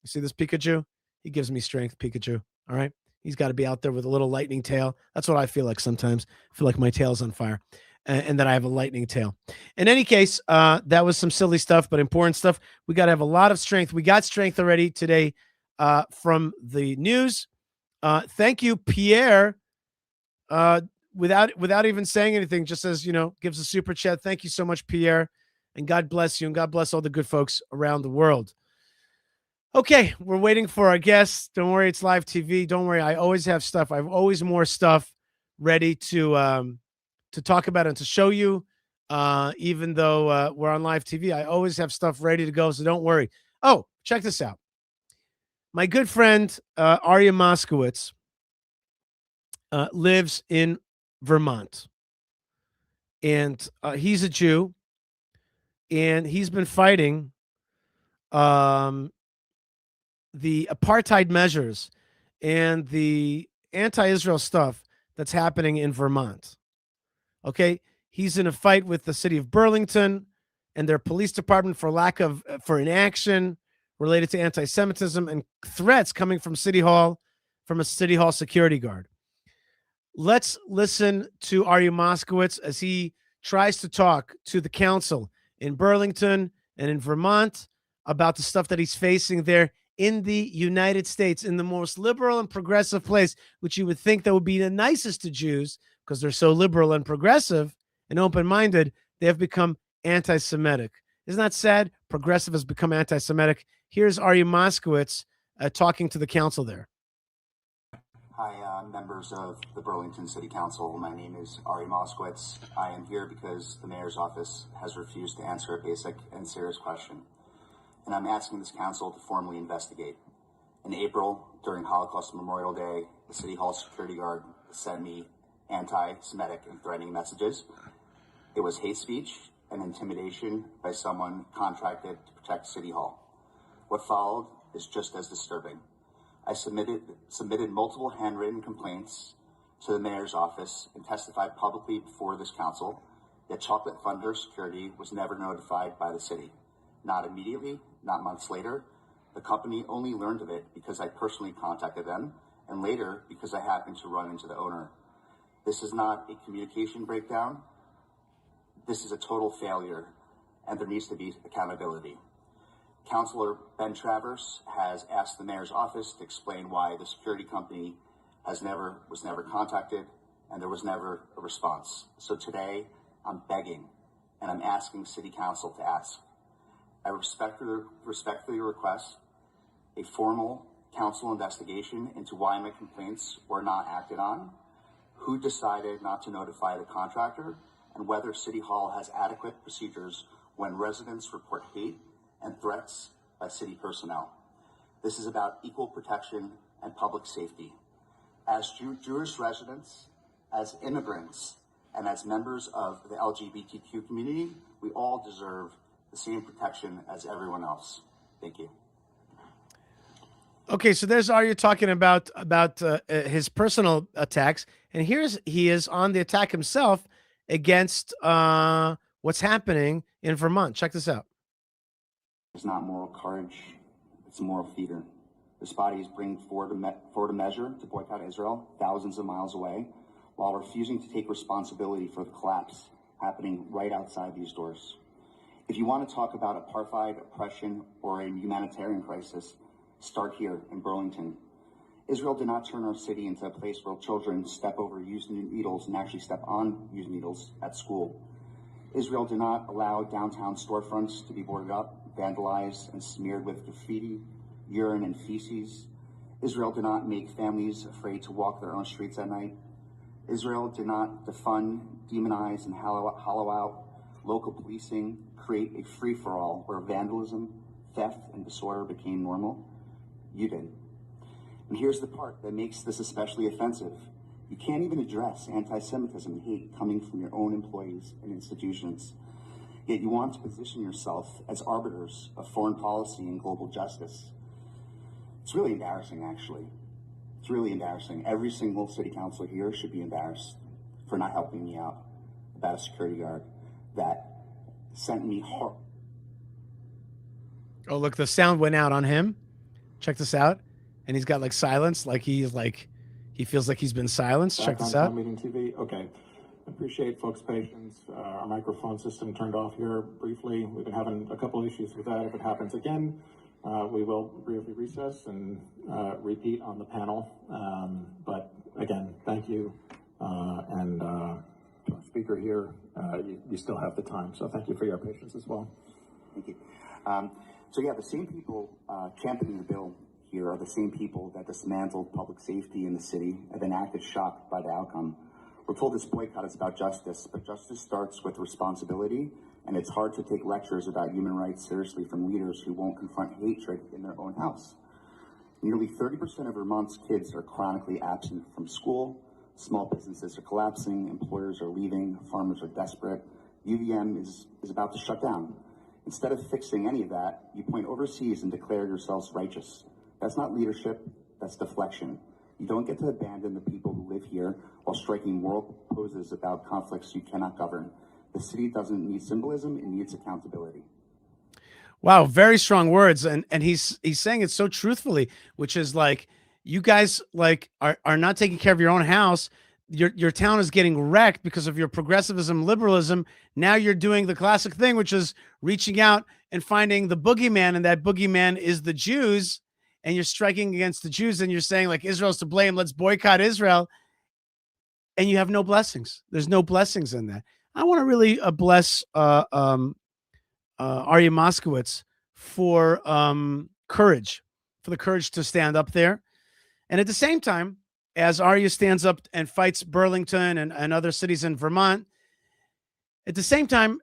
see this Pikachu? He gives me strength, Pikachu. All right. He's got to be out there with a little lightning tail. That's what I feel like sometimes. I feel like my tail's on fire and that I have a lightning tail. In any case, that was some silly stuff, but important stuff. We got to have a lot of strength. We got strength already today from the news. Thank you, Pierre. Without even saying anything, just says, gives a super chat. Thank you so much, Pierre. And God bless you. And God bless all the good folks around the world. Okay, we're waiting for our guests. Don't worry, it's live TV. Don't worry, I always have stuff. I have always more stuff ready to talk about and to show you. Even though we're on live TV, I always have stuff ready to go. So don't worry. Oh, check this out. My good friend Arya Moskowitz lives in Vermont, and he's a Jew, and he's been fighting the apartheid measures and the anti-Israel stuff that's happening in Vermont. Okay, he's in a fight with the city of Burlington and their police department for inaction related to anti-Semitism and threats coming from a City Hall security guard. Let's listen to Arya Moskowitz as he tries to talk to the council in Burlington and in Vermont about the stuff that he's facing there in the United States, in the most liberal and progressive place, which you would think that would be the nicest to Jews because they're so liberal and progressive and open-minded. They have become anti-Semitic. Isn't that sad? Progressive has become anti-Semitic. Here's Arya Moskowitz talking to the council there. Hi, members of the Burlington City Council. My name is Ari Moskowitz. I am here because the mayor's office has refused to answer a basic and serious question. And I'm asking this council to formally investigate. In April, during Holocaust Memorial Day, the City Hall security guard sent me anti-Semitic and threatening messages. It was hate speech and intimidation by someone contracted to protect City Hall. What followed is just as disturbing. I submitted multiple handwritten complaints to the mayor's office and testified publicly before this council, yet Chocolate Thunder Security was never notified by the city. Not immediately, not months later. The company only learned of it because I personally contacted them, and later because I happened to run into the owner. This is not a communication breakdown. This is a total failure, and there needs to be accountability. Councilor Ben Travers has asked the mayor's office to explain why the security company was never contacted, and there was never a response. So today, I'm begging, and I'm asking City Council to ask. I respectfully request a formal council investigation into why my complaints were not acted on, who decided not to notify the contractor, and whether City Hall has adequate procedures when residents report hate and threats by city personnel. This is about equal protection and public safety. As Jewish residents, as immigrants, and as members of the LGBTQ community, we all deserve the same protection as everyone else. Thank you. Okay, so there's Arya talking about his personal attacks, and he is on the attack himself against what's happening in Vermont. Check this out. It's not moral courage, it's moral theater. This body is bringing forward a measure to boycott Israel thousands of miles away, while refusing to take responsibility for the collapse happening right outside these doors. If you want to talk about apartheid, oppression, or a humanitarian crisis, start here in Burlington. Israel did not turn our city into a place where children step over used needles and actually step on used needles at school. Israel did not allow downtown storefronts to be boarded up, vandalized, and smeared with graffiti, urine, and feces. Israel did not make families afraid to walk their own streets at night. Israel did not defund, demonize, and hollow out local policing, create a free-for-all where vandalism, theft, and disorder became normal. You did. And here's the part that makes this especially offensive. You can't even address anti-Semitism and hate coming from your own employees and institutions. Yet you want to position yourself as arbiters of foreign policy and global justice. It's really embarrassing, actually. It's really embarrassing. Every single city councilor here should be embarrassed for not helping me out about a security guard that sent me horror. Oh, look, the sound went out on him. Check this out. And he's got like silence, he feels like he's been silenced. Check this out. Meeting TV. Okay. Appreciate folks' patience. Our microphone system turned off here briefly. We've been having a couple issues with that. If it happens again, we will briefly recess and repeat on the panel. But again, thank you. And to our speaker here, you still have the time. So thank you for your patience as well. Thank you. So yeah, the same people championing the bill here are the same people that dismantled public safety in the city and been acted shocked by the outcome. We're told this boycott is about justice, but justice starts with responsibility, and it's hard to take lectures about human rights seriously from leaders who won't confront hatred in their own house. Nearly 30% of Vermont's kids are chronically absent from school, small businesses are collapsing, employers are leaving, farmers are desperate, UVM is about to shut down. Instead of fixing any of that, you point overseas and declare yourselves righteous. That's not leadership, that's deflection. You don't get to abandon the people who live here while striking moral poses about conflicts you cannot govern. The city doesn't need symbolism, it needs accountability. Wow, very strong words. And he's saying it so truthfully, which is like, you guys are not taking care of your own house. Your town is getting wrecked because of your progressivism, liberalism. Now you're doing the classic thing, which is reaching out and finding the boogeyman, and that boogeyman is the Jews. And you're striking against the Jews, and you're saying like Israel's to blame. Let's boycott Israel. And you have no blessings. There's no blessings in that. I want to really bless Arya Moskowitz for courage, for the courage to stand up there. And at the same time, as Arya stands up and fights Burlington and other cities in Vermont. At the same time,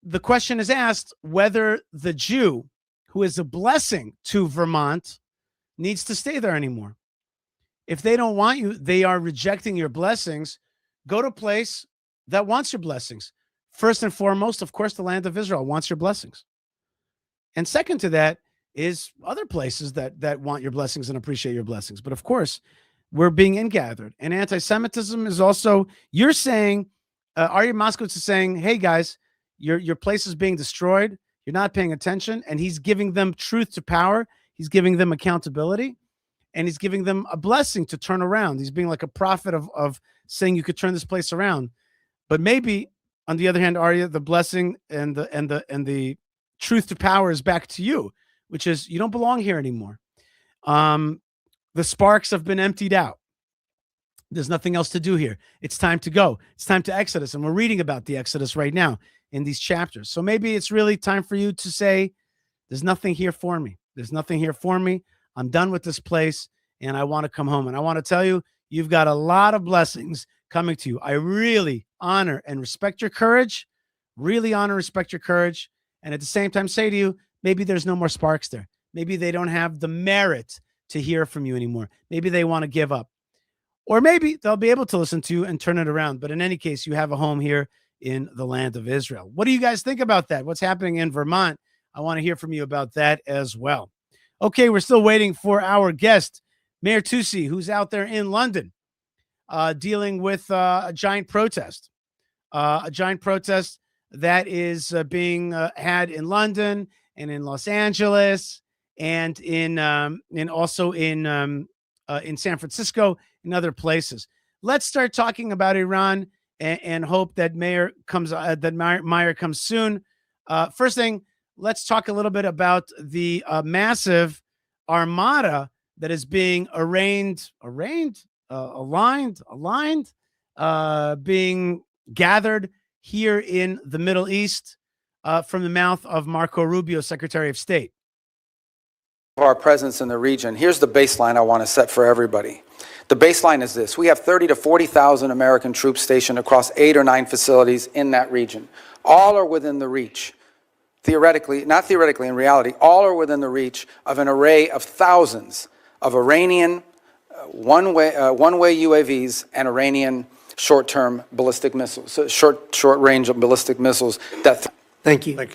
the question is asked whether the Jew who is a blessing to Vermont needs to stay there anymore. If they don't want you, they are rejecting your blessings. Go to a place that wants your blessings. First and foremost, of course, the land of Israel wants your blessings. And second to that is other places that want your blessings and appreciate your blessings. But of course, we're being ingathered. And anti-Semitism is also, you're saying, Arya Moskowitz is saying, hey guys, your place is being destroyed. You're not paying attention. And he's giving them truth to power. He's giving them accountability. And he's giving them a blessing to turn around. He's being like a prophet of saying you could turn this place around. But maybe, on the other hand, Arya, the blessing and the truth to power is back to you, which is you don't belong here anymore. The sparks have been emptied out. There's nothing else to do here. It's time to go. It's time to Exodus. And we're reading about the Exodus right now in these chapters. So maybe it's really time for you to say, there's nothing here for me. There's nothing here for me. I'm done with this place and I want to come home. And I want to tell you, you've got a lot of blessings coming to you. I really honor and respect your courage, really honor and respect your courage. And at the same time, say to you, maybe there's no more sparks there. Maybe they don't have the merit to hear from you anymore. Maybe they want to give up. Or maybe they'll be able to listen to you and turn it around. But in any case, you have a home here in the land of Israel. What do you guys think about that? What's happening in Vermont? I want to hear from you about that as well. Okay, we're still waiting for our guest, Mahyar Tousi, who's out there in London dealing with a giant protest. A giant protest that is being had in London and in Los Angeles and also in San Francisco and other places. Let's start talking about Iran and hope that Mahyar comes soon. First thing, let's talk a little bit about the massive armada that is being aligned, being gathered here in the Middle East from the mouth of Marco Rubio, Secretary of State. Our presence in the region. Here's the baseline I want to set for everybody. The baseline is this. We have 30 to 40,000 American troops stationed across 8 or 9 facilities in that region. All are within the reach. Theoretically, not theoretically, in reality, all are within the reach of an array of thousands of Iranian one-way UAVs and Iranian short-term ballistic missiles, so short-range ballistic missiles. Thank you.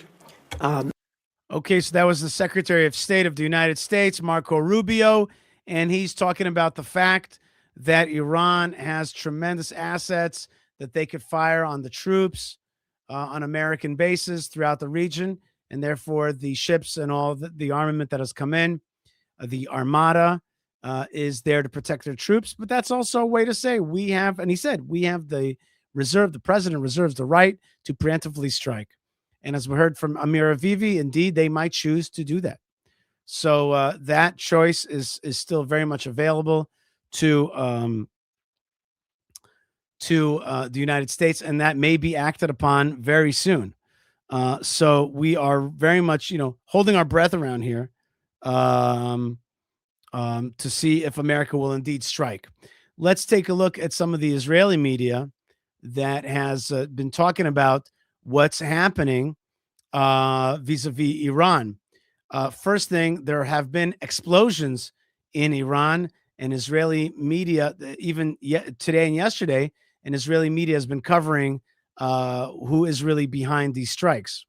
Okay, so that was the Secretary of State of the United States, Marco Rubio, and he's talking about the fact that Iran has tremendous assets that they could fire on the troops on American bases throughout the region, and therefore the ships and all the armament that has come in, the Armada, is there to protect their troops. But that's also a way to say we have, and he said, we have the reserve, the president reserves the right to preemptively strike. And as we heard from Amir Avivi, indeed, they might choose to do that. So that choice is still very much available to the United States, and that may be acted upon very soon. So we are very much, holding our breath around here to see if America will indeed strike. Let's take a look at some of the Israeli media that has been talking about what's happening vis-a-vis Iran. First thing, there have been explosions in Iran, and Israeli media, even today and yesterday, and Israeli media has been covering who is really behind these strikes.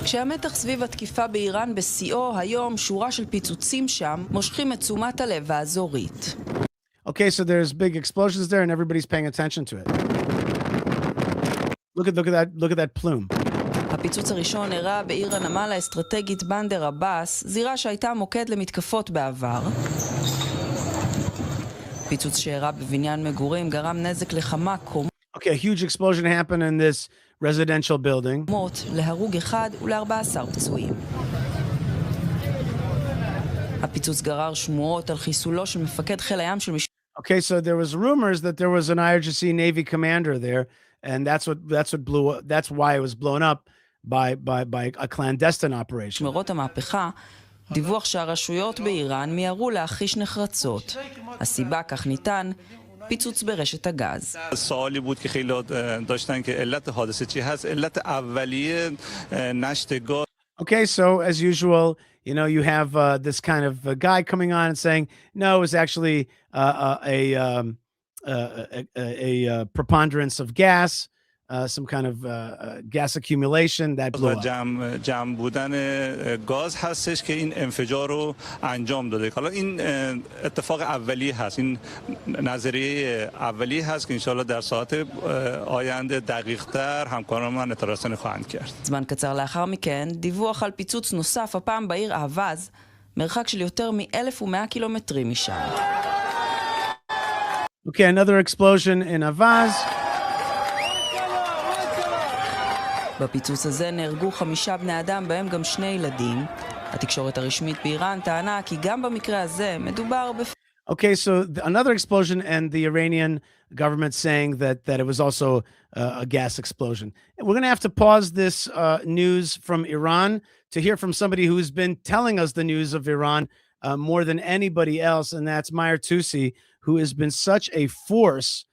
כשהמתח סביב התקיפה באיראן בשיאו, היום שורה של פיצוצים שם מושכים את תשומת הלב האזורית. Okay, so there's big explosions there and everybody's paying attention to it. Look at that plume. הפיצוץ הראשון אירע בעיר הנמל האסטרטגית בנדר עבאס, זירה שהייתה מוקד למתקפות בעבר. פיצוץ שאירע בבניין מגורים גרם נזק לכמה קומות. Okay, a huge explosion happened in this residential building. להרוג אחד ול14 פצועים. הפיצוץ גרר שמועות על חיסולו של מפקד חיל הים של Okay, so there was rumors that there was an IRGC Navy commander there, and that's why it was blown up by a clandestine operation. משמרות המהפכה דיווח שהרשויות באיראן מיהרו להכחיש נחרצות. הסיבה, כך נטען, פיצוץ ברשת הגז. سوالی بود که خیلی داشتن که علت حادثه چی هست. علت اولیه نشت گاز. Okay, so as usual, you know, you have this kind of guy coming on and saying, no, it was actually a preponderance of gas, some kind of gas accumulation that blew up. جمع بودن گاز هستش که این انفجار رو انجام داده. حالا این اتفاق اولی هست. این نظریه اولی هست که انشالله در ساعت آینده دقیق‌تر همکاران من اطلاع رسانی خواهند کرد. זמן קצר לאחר מכן, דיווח על פיצוץ נוסף, הפעם בעיר אהבז, מרחק של יותר מ-1,100 קילומטרים משם. Okay, another explosion in Avaz. בפיצוץ הזה נהרגו 5 בני אדם, בהם גם 2 ילדים. התקשורת הרשמית באיראן טענה כי גם במקרה הזה מדובר Okay, so another explosion, and the Iranian government saying that it was also a gas explosion. And we're going to have to pause this news from Iran to hear from somebody who's been telling us the news of Iran more than anybody else, and that's Mahyar Tousi, who has been such a force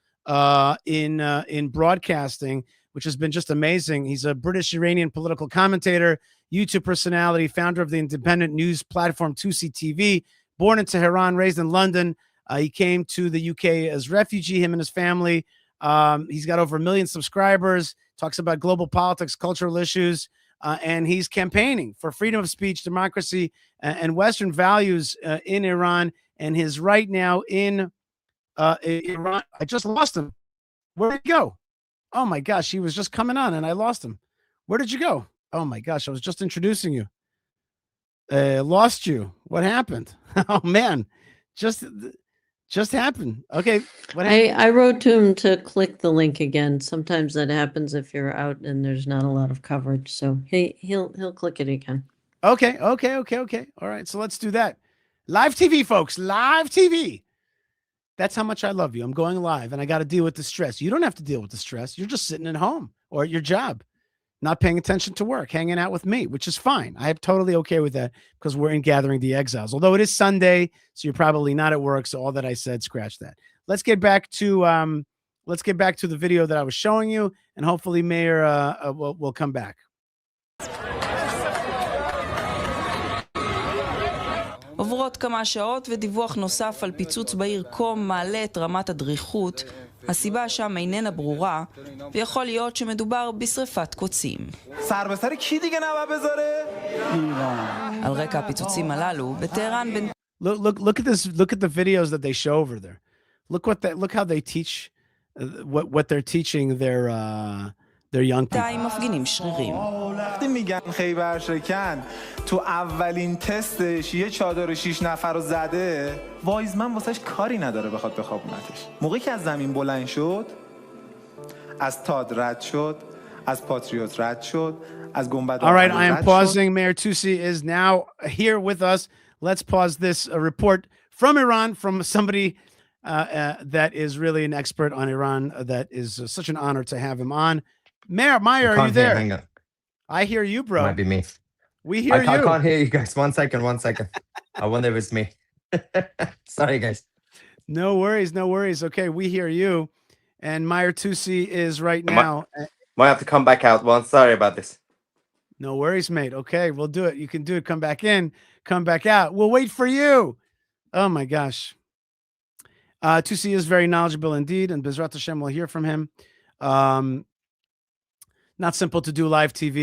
in broadcasting, which has been just amazing. He's a British-Iranian political commentator, YouTube personality, founder of the independent news platform TousiTV, born in Tehran, raised in London. He came to the UK as refugee, him and his family. He's got over 1 million subscribers, talks about global politics, cultural issues, and he's campaigning for freedom of speech, democracy, and Western values in Iran. And his right now in Iran, I just lost him. Where did he go? Oh my gosh, he was just coming on and I lost him. Where did you go? Oh my gosh, I was just introducing you. Lost you. What happened? Oh man, just happened. Okay, what happened? I wrote to him to click the link again. Sometimes that happens if you're out and there's not a lot of coverage. So he'll click it again. Okay. All right, so let's do that. Live TV, folks. Live TV. That's how much I love you. I'm going live and I got to deal with the stress. You don't have to deal with the stress. You're just sitting at home or at your job, not paying attention to work, hanging out with me, which is fine. I'm totally okay with that because we're in Gathering the Exiles. Although it is Sunday, so you're probably not at work. So all that I said, scratch that. Let's get back to the video that I was showing you, and hopefully Mayor will come back. עוברות כמה שעות ודיווח נוסף על פיצוץ בעיר קום מעלה את רמת הדריכות. הסיבה שם איננה ברורה, ויכול להיות שמדובר בשריפת קוצים. על רקע הפיצוצים הללו, בטהרן בין... Look at this. Look at the videos that they show over there. Look how they teach what they're teaching their young people. מפגינים שרירים. وقتی میگن خیبر شکن تو اولین تستش یه چادر 6 نفر رو زده، وایزمن واسش کاری نداره بخواد بخوابونتش. موقعی که از زمین بلند شد، از تاد رد شد، از پاتریوت رد شد، از گنبد. All right, I am pausing. Mahyar Tousi is now here with us. Let's pause this report from Iran from somebody that is really an expert on Iran. That is such an honor to have him on. Mahyar, are you there? Hang on. I hear you, bro. Might be me. We hear you. I can't hear you guys. One second. I wonder if it's me. Sorry, guys. No worries. Okay, we hear you. And Mahyar Tousi is right now. Might have to come back out. Well, sorry about this. No worries, mate. Okay, we'll do it. You can do it. Come back in, come back out. We'll wait for you. Oh my gosh. Tousi is very knowledgeable indeed, and Bezrat Hashem will hear from him. Not simple to do live TV,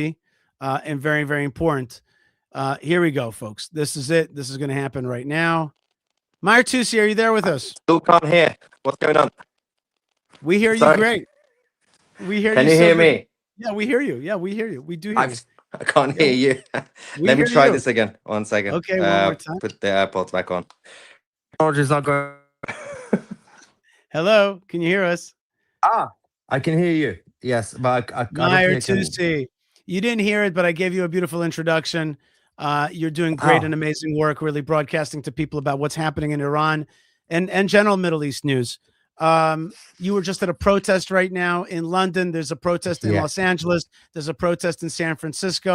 and very, very important. Here we go, folks. This is it. This is going to happen right now. Mahyar Tousi, are you there with us? Still can't hear. What's going on? We hear you great. We hear you. Can you hear me? Yeah, we hear you. We hear you. We do hear you. I can't hear you. Let me try this again. 1 second. Okay, one more time. Put the AirPods back on. Technology's not going. Hello, can you hear us? I can hear you. Yes, but I Mahyar Tousi, you didn't hear it, but I gave you a beautiful introduction. You're doing great and amazing work, really broadcasting to people about what's happening in Iran and general Middle East news. You were just at a protest right now in London. There's a protest in Los Angeles. There's a protest in San Francisco.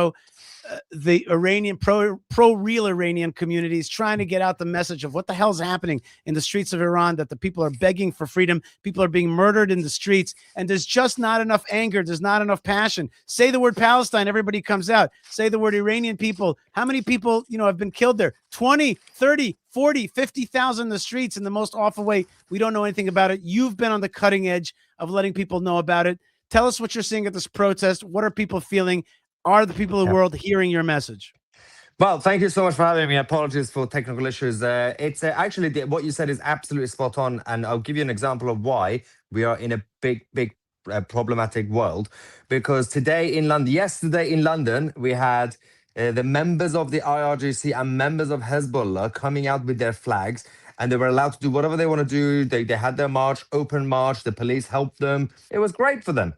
the Iranian pro real Iranian communities, trying to get out the message of what the hell's happening in the streets of Iran, that the people are begging for freedom. People are being murdered in the streets, and there's just not enough anger. There's not enough passion. Say the word Palestine, everybody comes out. Say the word Iranian people. How many people, have been killed there? 20, 30, 40, 50,000 in the streets in the most awful way. We don't know anything about it. You've been on the cutting edge of letting people know about it. Tell us what you're seeing at this protest. What are people feeling? Are the people of the world hearing your message? Well, thank you so much for having me. Apologies for technical issues. It's actually what you said is absolutely spot on, and I'll give you an example of why we are in a big problematic world. Because yesterday in London, we had the members of the IRGC and members of Hezbollah coming out with their flags, and they were allowed to do whatever they want to do. They had their march, open march. The police helped them. It was great for them.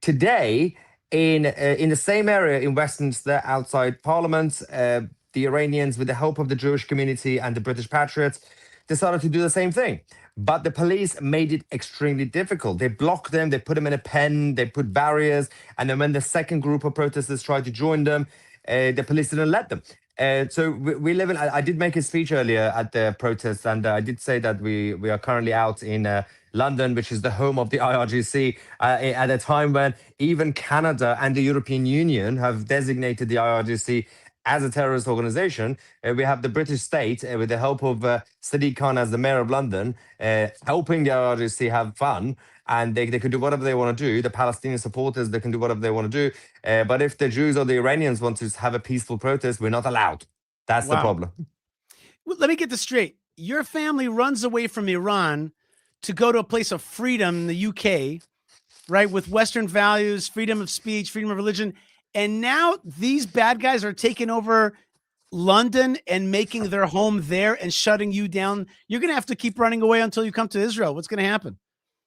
Today, in the same area in Westminster, outside Parliament, the Iranians, with the help of the Jewish community and the British patriots, decided to do the same thing. But the police made it extremely difficult. They blocked them, they put them in a pen, they put barriers, and then when the second group of protesters tried to join them, the police didn't let them. So we live in. I did make a speech earlier at the protest, and I did say that we are currently out in London, which is the home of the IRGC, at a time when even Canada and the European Union have designated the IRGC as a terrorist organization. We have the British state, with the help of Sadiq Khan as the mayor of London, helping the IRGC have fun. And they can do whatever they want to do. The Palestinian supporters, they can do whatever they want to do. But if the Jews or the Iranians want to have a peaceful protest, we're not allowed. That's the problem. Well, let me get this straight. Your family runs away from Iran to go to a place of freedom in the UK, right? With Western values, freedom of speech, freedom of religion. And now these bad guys are taking over London and making their home there and shutting you down. You're going to have to keep running away until you come to Israel. What's going to happen?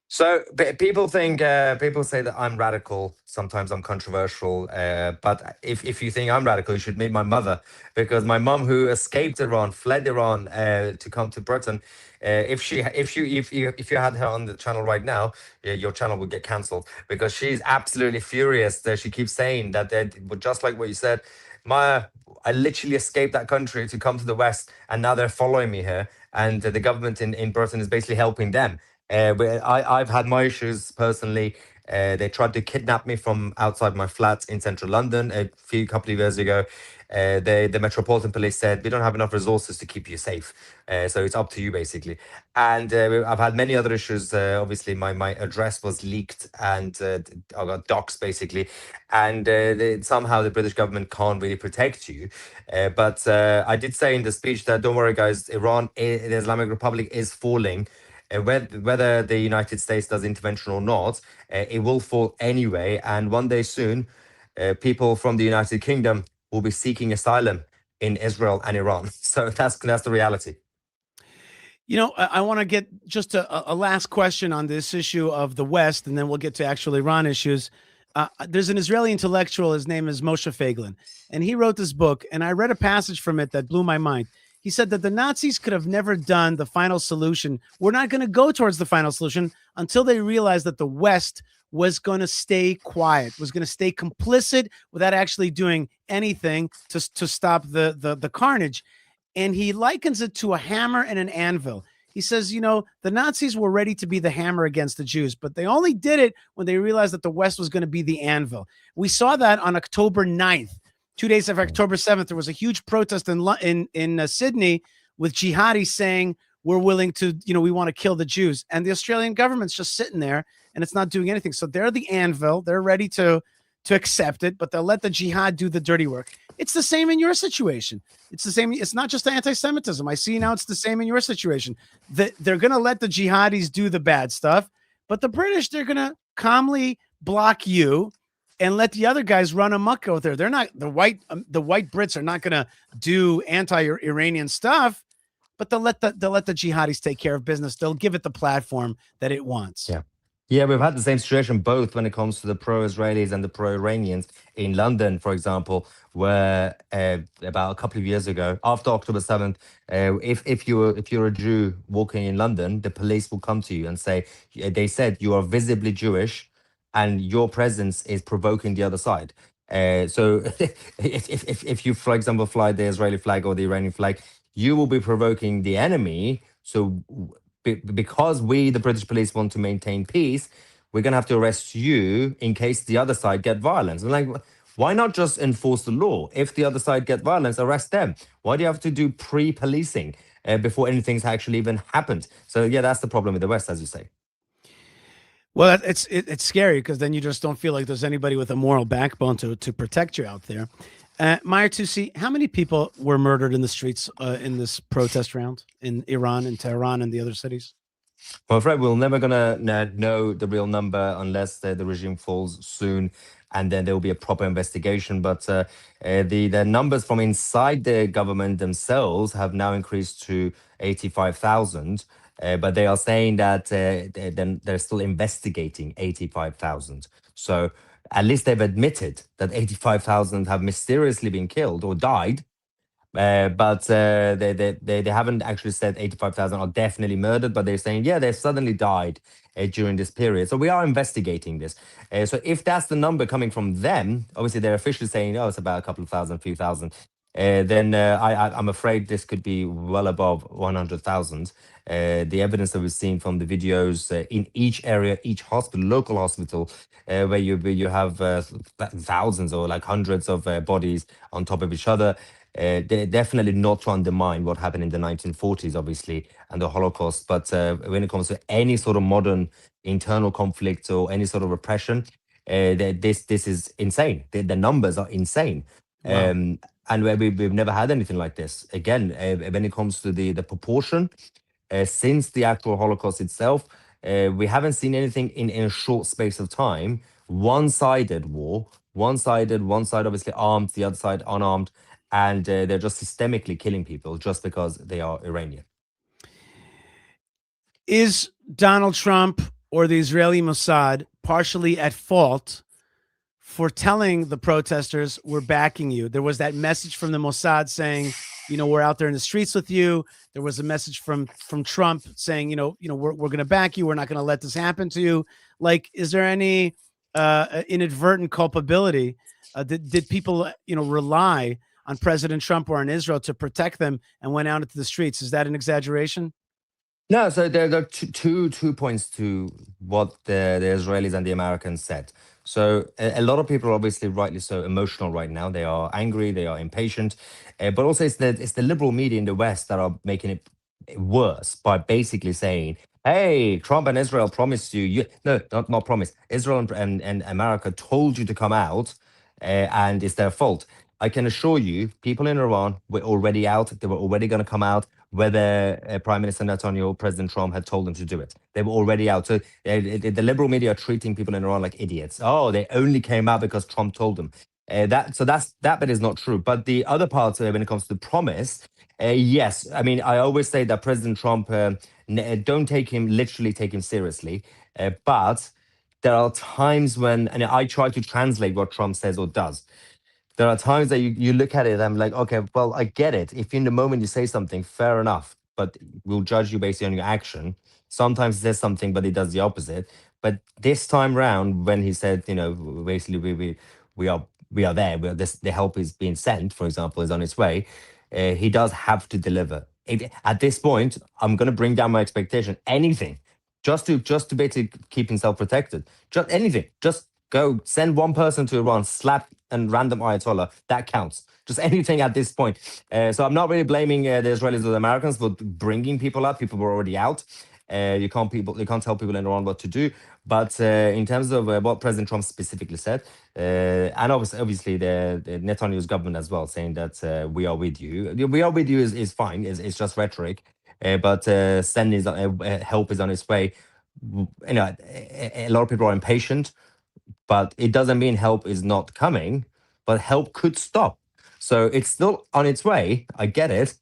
So people say that I'm radical. Sometimes I'm controversial. But if you think I'm radical, you should meet my mother, because my mom, who escaped Iran, fled Iran to come to Britain. If you had her on the channel right now, your channel would get cancelled, because she's absolutely furious. That she keeps saying that just like what you said, Maya, I literally escaped that country to come to the West, and now they're following me here, and the government in Britain is basically helping them. I've had my issues personally. They tried to kidnap me from outside my flat in central London a couple of years ago. The Metropolitan Police said, we don't have enough resources to keep you safe. So it's up to you, basically. And I've had many other issues. Obviously, my address was leaked, and I got doxxed, basically. And somehow the British government can't really protect you. But I did say in the speech that, don't worry, guys, the Islamic Republic is falling. Whether the United States does intervention or not, it will fall anyway. And one day soon, people from the United Kingdom will be seeking asylum in Israel and Iran. So that's the reality. I want to get just a last question on this issue of the West, and then we'll get to actual Iran issues. There's an Israeli intellectual. His name is Moshe Feiglin, and he wrote this book, and I read a passage from it that blew my mind. He said that the Nazis could have never done the final solution. We're not going to go towards the final solution until they realized that the West was going to stay quiet, was going to stay complicit without actually doing anything to stop the carnage. And he likens it to a hammer and an anvil. He says, the Nazis were ready to be the hammer against the Jews, but they only did it when they realized that the West was going to be the anvil. We saw that on October 9th. 2 days after October 7th, there was a huge protest in Sydney with jihadis saying, we're willing to, we want to kill the Jews. And the Australian government's just sitting there and it's not doing anything. So they're the anvil. They're ready to accept it, but they'll let the jihad do the dirty work. It's the same in your situation. It's the same. It's not just anti-Semitism. I see now it's the same in your situation. They're going to let the jihadis do the bad stuff, but the British, they're going to calmly block you and let the other guys run amok out there. They're not the white Brits are not going to do anti-Iranian stuff, but they'll let the jihadis take care of business. They'll give it the platform that it wants. Yeah, we've had the same situation both when it comes to the pro-Israelis and the pro-Iranians in London, for example, where about a couple of years ago, after October 7th, if you're a Jew walking in London, the police will come to you and say, they said you are visibly Jewish and your presence is provoking the other side. So if you, for example, fly the Israeli flag or the Iranian flag, you will be provoking the enemy. So because we, the British police, want to maintain peace, we're going to have to arrest you in case the other side get violence. I'm like, why not just enforce the law? If the other side get violence, arrest them. Why do you have to do pre-policing before anything's actually even happened? So yeah, that's the problem with the West, as you say. Well, it's scary because then you just don't feel like there's anybody with a moral backbone to protect you out there. Mahyar Tousi, how many people were murdered in the streets in this protest round in Iran and Tehran and the other cities? I'm afraid we're never gonna know the real number unless the regime falls soon, and then there will be a proper investigation. But the numbers from inside the government themselves have now increased to 85,000. But they are saying that they're still investigating 85,000. So at least they've admitted that 85,000 have mysteriously been killed or died. But they haven't actually said 85,000 are definitely murdered, but they're saying, yeah, they suddenly died during this period. So we are investigating this. So if that's the number coming from them, obviously they're officially saying, oh, it's about a couple of thousand, few thousand. Then I'm afraid this could be well above 100,000. The evidence that we've seen from the videos in each area, each hospital, local hospital, where you have thousands or like hundreds of bodies on top of each other. They're definitely not to undermine what happened in the 1940s, obviously, and the Holocaust. But when it comes to any sort of modern internal conflict or any sort of repression, this is insane. The numbers are insane. Wow. And we've never had anything like this. Again, when it comes to the proportion, since the actual Holocaust itself, we haven't seen anything in a short space of time. One-sided war, one side obviously armed, the other side unarmed, and they're just systemically killing people just because they are Iranian. Is Donald Trump or the Israeli Mossad partially at fault for telling the protesters we're backing you? There was that message from the Mossad saying, we're out there in the streets with you. There was a message from Trump saying, we're going to back you. We're not going to let this happen to you. Like, is there any inadvertent culpability? Did people, rely on President Trump or on Israel to protect them and went out into the streets? Is that an exaggeration? No, so there are two points to what the Israelis and the Americans said. So a lot of people are obviously rightly so emotional right now. They are angry, they are impatient, but also it's the liberal media in the West that are making it worse by basically saying, hey, Trump and Israel promised you no, not promised. Israel and America told you to come out, and it's their fault. I can assure you, people in Iran were already out. They were already going to come out, whether Prime Minister Netanyahu or President Trump had told them to do it. They were already out. So the liberal media are treating people in Iran like idiots. Oh, they only came out because Trump told them. That bit is not true. But the other part, when it comes to the promise, yes. I mean, I always say that President Trump, don't literally take him seriously. But there are times when, and I try to translate what Trump says or does. There are times that you look at it and I'm like, okay, well, I get it. If in the moment you say something, fair enough, but we'll judge you based on your action. Sometimes he says something, but he does the opposite. But this time round, when he said, basically we are there, the help is being sent, for example, is on its way, he does have to deliver. At this point, I'm going to bring down my expectation. Anything, just to basically keep himself protected. Just anything, just go send one person to Iran, slap and random Ayatollah. That counts. Just anything at this point. So I'm not really blaming the Israelis or the Americans for bringing people out. People were already out. You can't tell people in Iran what to do. But in terms of what President Trump specifically said, and obviously the Netanyahu's government as well, saying that we are with you. We are with you is fine. It's just rhetoric. But sending help is on its way. A lot of people are impatient. But it doesn't mean help is not coming, but help could stop. So it's still on its way. I get it,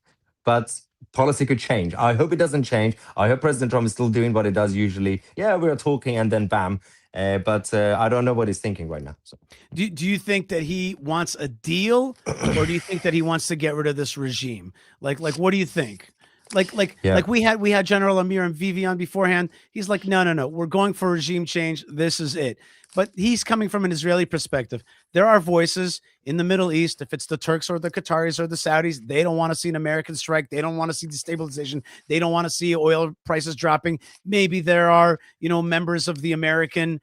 but policy could change. I hope it doesn't change. I hope President Trump is still doing what he does usually. Yeah, we're talking and then bam. But I don't know what he's thinking right now. So. Do you think that he wants a deal, or do you think that he wants to get rid of this regime? Like what do you think? Like we had General Amir and Vivi on beforehand. He's like, no, we're going for regime change. This is it. But he's coming from an Israeli perspective. There are voices in the Middle East, if it's the Turks or the Qataris or the Saudis, they don't want to see an American strike. They don't want to see destabilization. They don't want to see oil prices dropping. Maybe there are, members of the American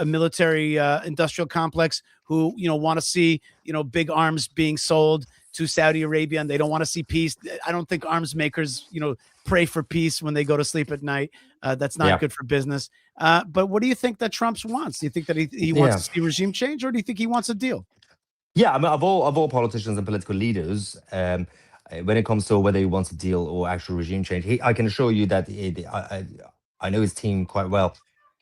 military industrial complex who, want to see, big arms being sold to Saudi Arabia, and they don't want to see peace. I don't think arms makers, pray for peace when they go to sleep at night. That's not good for business. But what do you think that Trump wants? Do you think that he wants to see regime change, or do you think he wants a deal? Yeah, I mean, of all politicians and political leaders, when it comes to whether he wants a deal or actual regime change, I can assure you that I know his team quite well.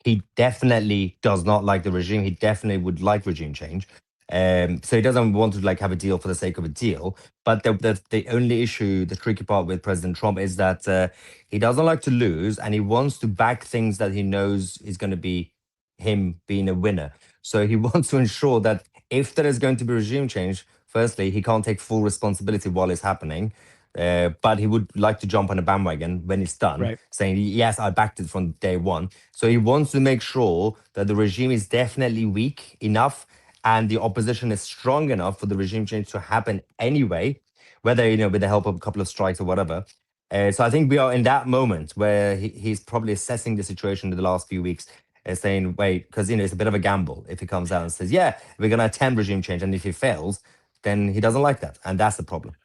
He definitely does not like the regime. He definitely would like regime change. So he doesn't want to have a deal for the sake of a deal. But the only issue, the tricky part with President Trump is that he doesn't like to lose, and he wants to back things that he knows is going to be him being a winner. So he wants to ensure that if there is going to be regime change, firstly, he can't take full responsibility while it's happening. But he would like to jump on a bandwagon when it's done, saying, yes, I backed it from day one. So he wants to make sure that the regime is definitely weak enough and the opposition is strong enough for the regime change to happen anyway, whether, with the help of a couple of strikes or whatever. So I think we are in that moment where he's probably assessing the situation in the last few weeks, saying, wait, because, it's a bit of a gamble if he comes out and says, yeah, we're going to attempt regime change. And if he fails, then he doesn't like that. And that's the problem.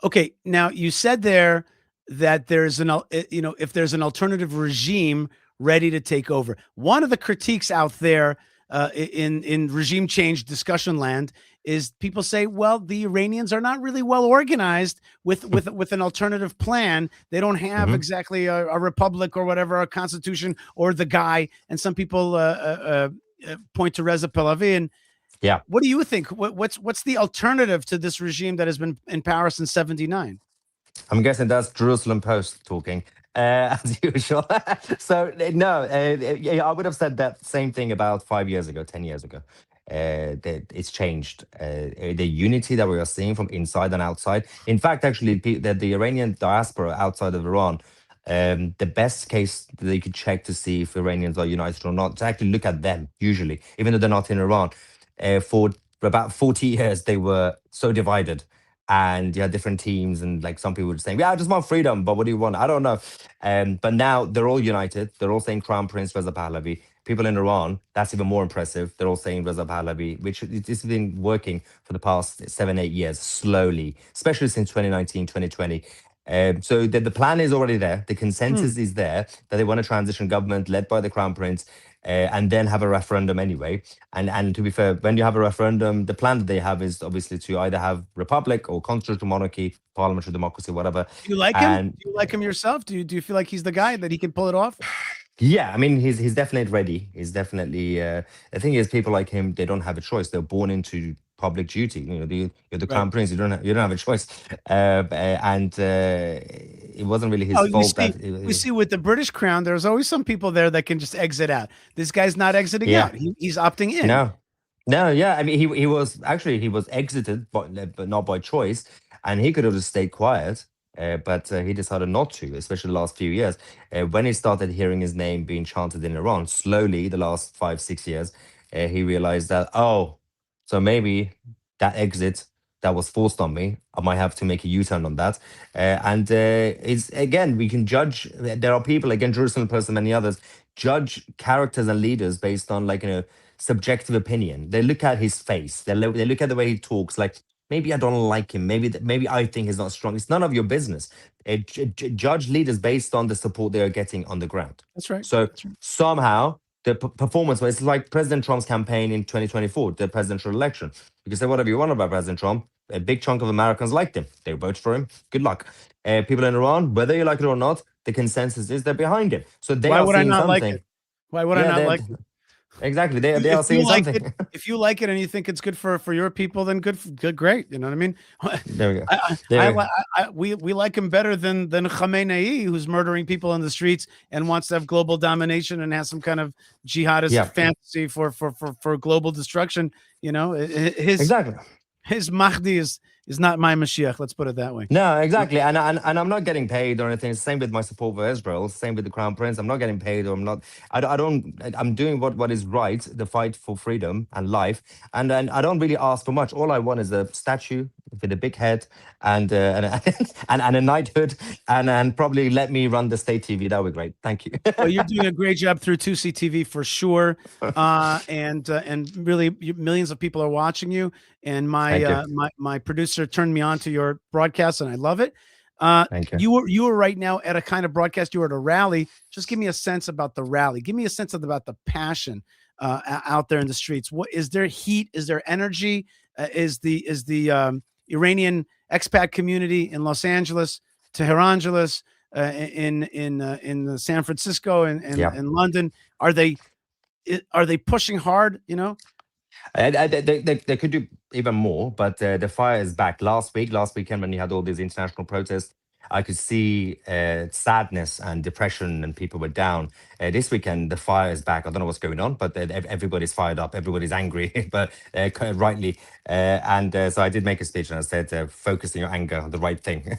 Okay. Now, you said there that there's if there's an alternative regime ready to take over. One of the critiques out there in regime change discussion land is people say, well, the Iranians are not really well organized with an alternative plan. They don't have exactly a republic or whatever, a constitution or the guy. And some people point to Reza Pahlavi. And what do you think? What's the alternative to this regime that has been in power since '79? I'm guessing that's Jerusalem Post talking, as usual. So, no, I would have said that same thing about 5 years ago, 10 years ago. That it's changed. The unity that we are seeing from inside and outside. In fact, actually, the Iranian diaspora outside of Iran, the best case that they could check to see if Iranians are united or not, to actually look at them, usually, even though they're not in Iran. For about 40 years, they were so divided. And you had different teams, and some people would say, yeah, I just want freedom, but what do you want? I don't know. But now they're all united. They're all saying Crown Prince Reza Pahlavi. People in Iran, that's even more impressive. They're all saying Reza Pahlavi, which has been working for the past 7-8 years, slowly, especially since 2019, 2020. So the plan is already there. The consensus is there that they want a transition government led by the Crown Prince, and then have a referendum anyway. And to be fair, when you have a referendum, the plan that they have is obviously to either have republic or constitutional monarchy, parliamentary democracy, whatever. Do you like him? Do you like him yourself? Do you feel like he's the guy that he can pull it off? Yeah, I mean, he's definitely ready. He's definitely. The thing is, people like him, they don't have a choice. They're born into public duty. You're the Crown Prince. You don't have a choice. It wasn't really his fault. We see with the British Crown, there's always some people there that can just exit out. This guy's not exiting out. He's opting in. No, yeah. I mean, he was exited, but not by choice, and he could have just stayed quiet. But he decided not to, especially the last few years. When he started hearing his name being chanted in Iran, slowly, the last 5-6 years, he realized that, so maybe that exit that was forced on me, I might have to make a U-turn on that. It's, again, we can judge. There are people, again, Jerusalem Post and many others, judge characters and leaders based on subjective opinion. They look at his face. They look at the way he talks, maybe I don't like him. Maybe I think he's not strong. It's none of your business. Judge leaders based on the support they are getting on the ground. That's right. So somehow the performance, it's like President Trump's campaign in 2024, the presidential election. You can say whatever you want about President Trump. A big chunk of Americans liked him. They voted for him. Good luck. People in Iran, whether you like it or not, the consensus is they're behind him. So they are seeing something. Like it? Why would I not like it? Exactly. They are seeing something. If you like it and you think it's good for your people, then good, great. You know what I mean? There we go. We like him better than Khamenei, who's murdering people in the streets and wants to have global domination and has some kind of jihadist fantasy for global destruction. His Mahdi is is not my Mashiach. Let's put it that way. No, exactly. And I'm not getting paid or anything. Same with my support for Israel. Same with the Crown Prince. I'm not getting paid, or I'm not. I don't. I'm doing what is right. The fight for freedom and life. And I don't really ask for much. All I want is a statue with a big head and and a knighthood, and probably let me run the state TV. That would be great. Thank you. Well, you're doing a great job through TousiTV for sure, and really millions of people are watching you. And my producer turned me on to your broadcast, and I love it. Thank you. You were right now at a kind of broadcast. You were at a rally. Just give me a sense about the rally. Give me a sense about the passion out there in the streets. What is there? Heat? Is there energy? Is the Iranian expat community in Los Angeles, Tehran, in San Francisco and London, are they pushing hard? You know, they could do even more, but the fire is back. Last weekend, when you had all these international protests, I could see sadness and depression, and people were down. This weekend, the fire is back. I don't know what's going on, but everybody's fired up. Everybody's angry, but rightly. So I did make a speech, and I said, focus on your anger on the right thing.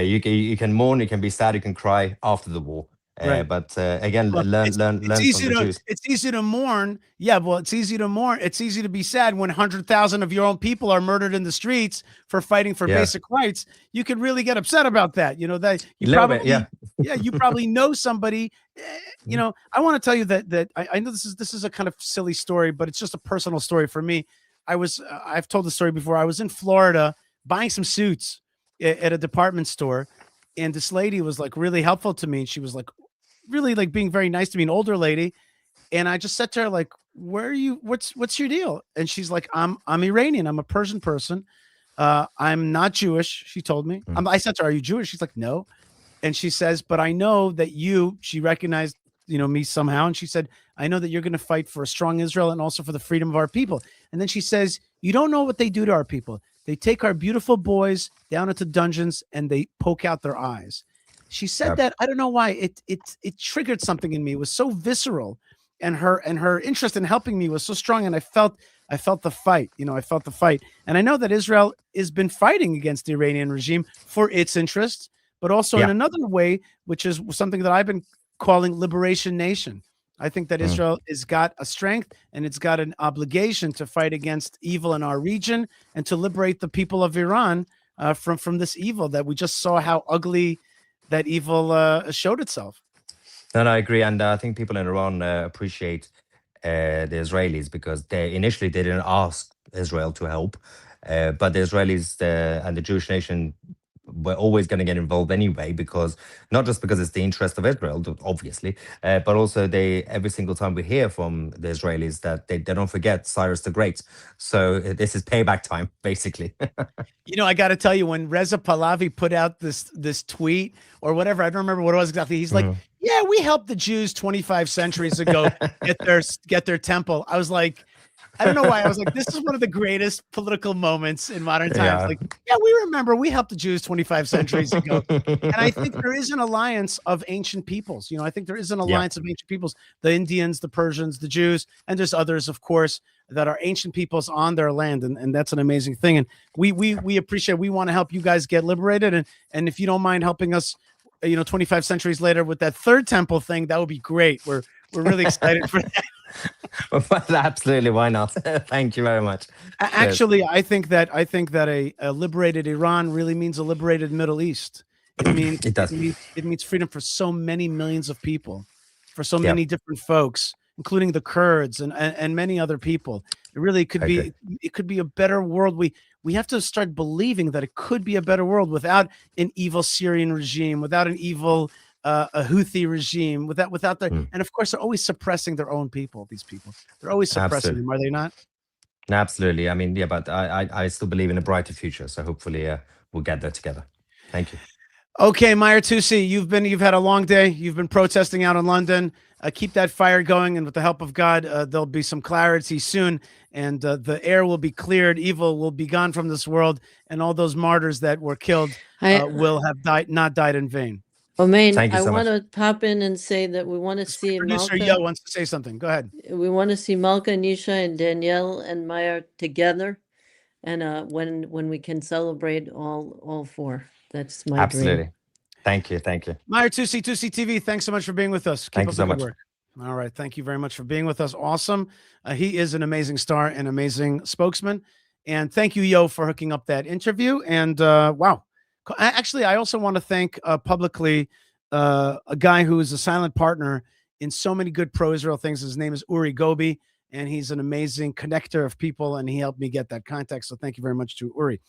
You can mourn, you can be sad, you can cry after the war. Right. But again, Well, learn from the Jews. It's easy to mourn. Yeah, well, it's easy to mourn. It's easy to be sad when 100,000 of your own people are murdered in the streets for fighting for basic rights. You could really get upset about that. You know that you probably, you probably know somebody. You know, I want to tell you that I know this is a kind of silly story, but it's just a personal story for me. I've told the story before. I was in Florida buying some suits at a department store, and this lady was like really helpful to me. She was like really like being very nice to me, an older lady. And I just said to her, like, where are you? What's your deal? And she's like, I'm Iranian. I'm a Persian person. I'm not Jewish. She told me. I said to her, are you Jewish? She's like, no. And she says, but I know that she recognized, me somehow. And she said, I know that you're going to fight for a strong Israel and also for the freedom of our people. And then she says, you don't know what they do to our people. They take our beautiful boys down into dungeons and they poke out their eyes. She said that, I don't know why, it triggered something in me. It was so visceral, and her interest in helping me was so strong, and I felt the fight. I felt the fight. And I know that Israel has been fighting against the Iranian regime for its interests, but also in another way, which is something that I've been calling liberation nation. I think that Israel has got a strength, and it's got an obligation to fight against evil in our region and to liberate the people of Iran from this evil that we just saw how ugly that evil showed itself. No, I agree. And I think people in Iran appreciate the Israelis, because they didn't ask Israel to help. But the Israelis and the Jewish nation were always going to get involved anyway, because not just because it's the interest of Israel, obviously, but also every single time we hear from the Israelis that they don't forget Cyrus the Great. So this is payback time, basically. I got to tell you, when Reza Pahlavi put out this tweet or whatever, I don't remember what it was exactly. He's like, yeah, we helped the Jews 25 centuries ago get their temple. I was like, I don't know why. I was like, this is one of the greatest political moments in modern times. Like, yeah, we remember we helped the Jews 25 centuries ago. And I think there is an alliance of ancient peoples. I think there is an alliance of ancient peoples, the Indians, the Persians, the Jews, and there's others, of course, that are ancient peoples on their land. And that's an amazing thing. And we appreciate, we want to help you guys get liberated. And if you don't mind helping us, 25 centuries later with that third temple thing, that would be great. We're really excited for that. Absolutely, why not? Thank you very much. Actually, I think that a liberated Iran really means a liberated Middle East. It means it means freedom for so many millions of people, for so many different folks, including the Kurds and many other people. It really could be. It could be a better world. We have to start believing that it could be a better world without an evil Syrian regime, without an evil a Houthi regime, without their and of course they're always suppressing their own people. These people, they're always suppressing them, are they not? Absolutely. I mean, but I still believe in a brighter future. So hopefully we'll get there together. Thank you. Okay, Mahyar Tousi, you've had a long day. You've been protesting out in London. Keep that fire going, and with the help of God, there'll be some clarity soon, and the air will be cleared. Evil will be gone from this world, and all those martyrs that were killed will have not died in vain. Omain, I want to pop in and say that we want to see Producer Yo wants to say something. Go ahead. We want to see Malka, Yishai, and Danielle and Mahyar together. And when we can celebrate all four, that's my dream. Absolutely. Thank you. Thank you. Mahyar Tousi, TousiTV, thanks so much for being with us. Keep Thank up you so the good much. work. All right. Thank you very much for being with us. Awesome. He is an amazing star and amazing spokesman. And thank you, Yo, for hooking up that interview. And wow. Actually, I also want to thank publicly a guy who is a silent partner in so many good pro-Israel things. His name is Uri Gobi, and he's an amazing connector of people, and he helped me get that contact. So thank you very much to Uri.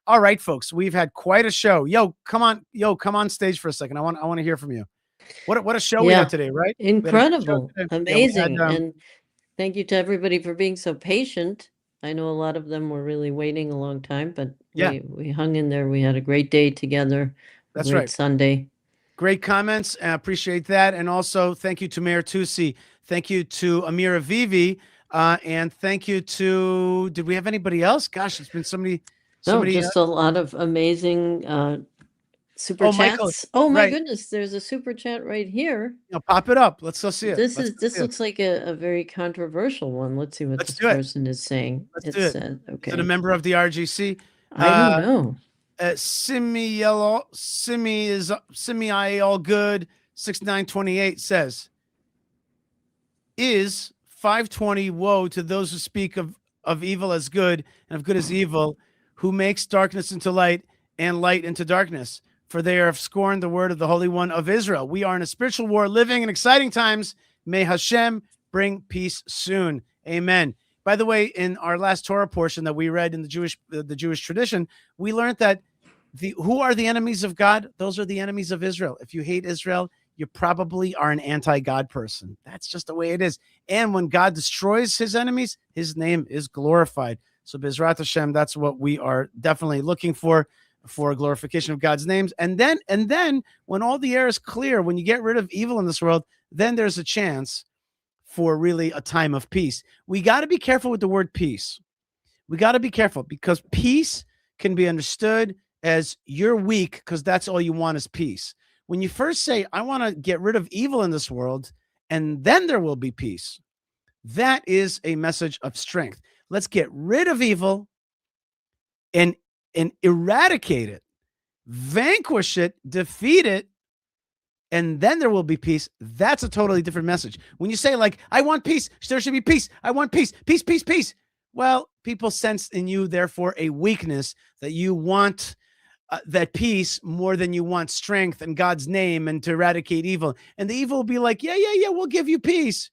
All right, folks, we've had quite a show. Yo, come on stage for a second. I want to hear from you. What a show we had today, right? Incredible, amazing. Yeah, And thank you to everybody for being so patient. I know a lot of them were really waiting a long time, but we hung in there. We had a great day together. That's great right. Sunday. Great comments. I appreciate that. And also thank you to Mahyar Tousi. Thank you to Amir Avivi. And thank you to, did we have anybody else? Gosh, it's been somebody. Just a lot of amazing super chats. Michael, oh my goodness, there's a super chat right here. Pop it up. Let's go see it. This looks like a very controversial one. Let's see what this person is saying. Let's do it. Okay. Is it a member of the RGC? I don't know. Simi Yellow, Simi I all good. 6928 says, is 520 woe to those who speak of evil as good and of good as evil, who makes darkness into light and light into darkness, for they have scorned the word of the Holy One of Israel. We are in a spiritual war, living in exciting times. May Hashem bring peace soon. Amen. By the way, in our last Torah portion that we read in the Jewish tradition, we learned that who are the enemies of God? Those are the enemies of Israel. If you hate Israel, you probably are an anti-God person. That's just the way it is. And when God destroys his enemies, his name is glorified. So Bezrat Hashem, that's what we are definitely looking for glorification of God's names. And then when all the air is clear, when you get rid of evil in this world, then there's a chance for really a time of peace. We got to be careful with the word peace. We got to be careful, because peace can be understood as you're weak because that's all you want is peace. When you first say, I want to get rid of evil in this world, and then there will be peace, that is a message of strength. Let's get rid of evil and eradicate it, vanquish it, defeat it, and then there will be peace. That's a totally different message. When you say, like, I want peace, there should be peace, I want peace, peace, peace, peace. Well, people sense in you, therefore, a weakness that you want that peace more than you want strength and God's name and to eradicate evil. And the evil will be like, yeah, we'll give you peace.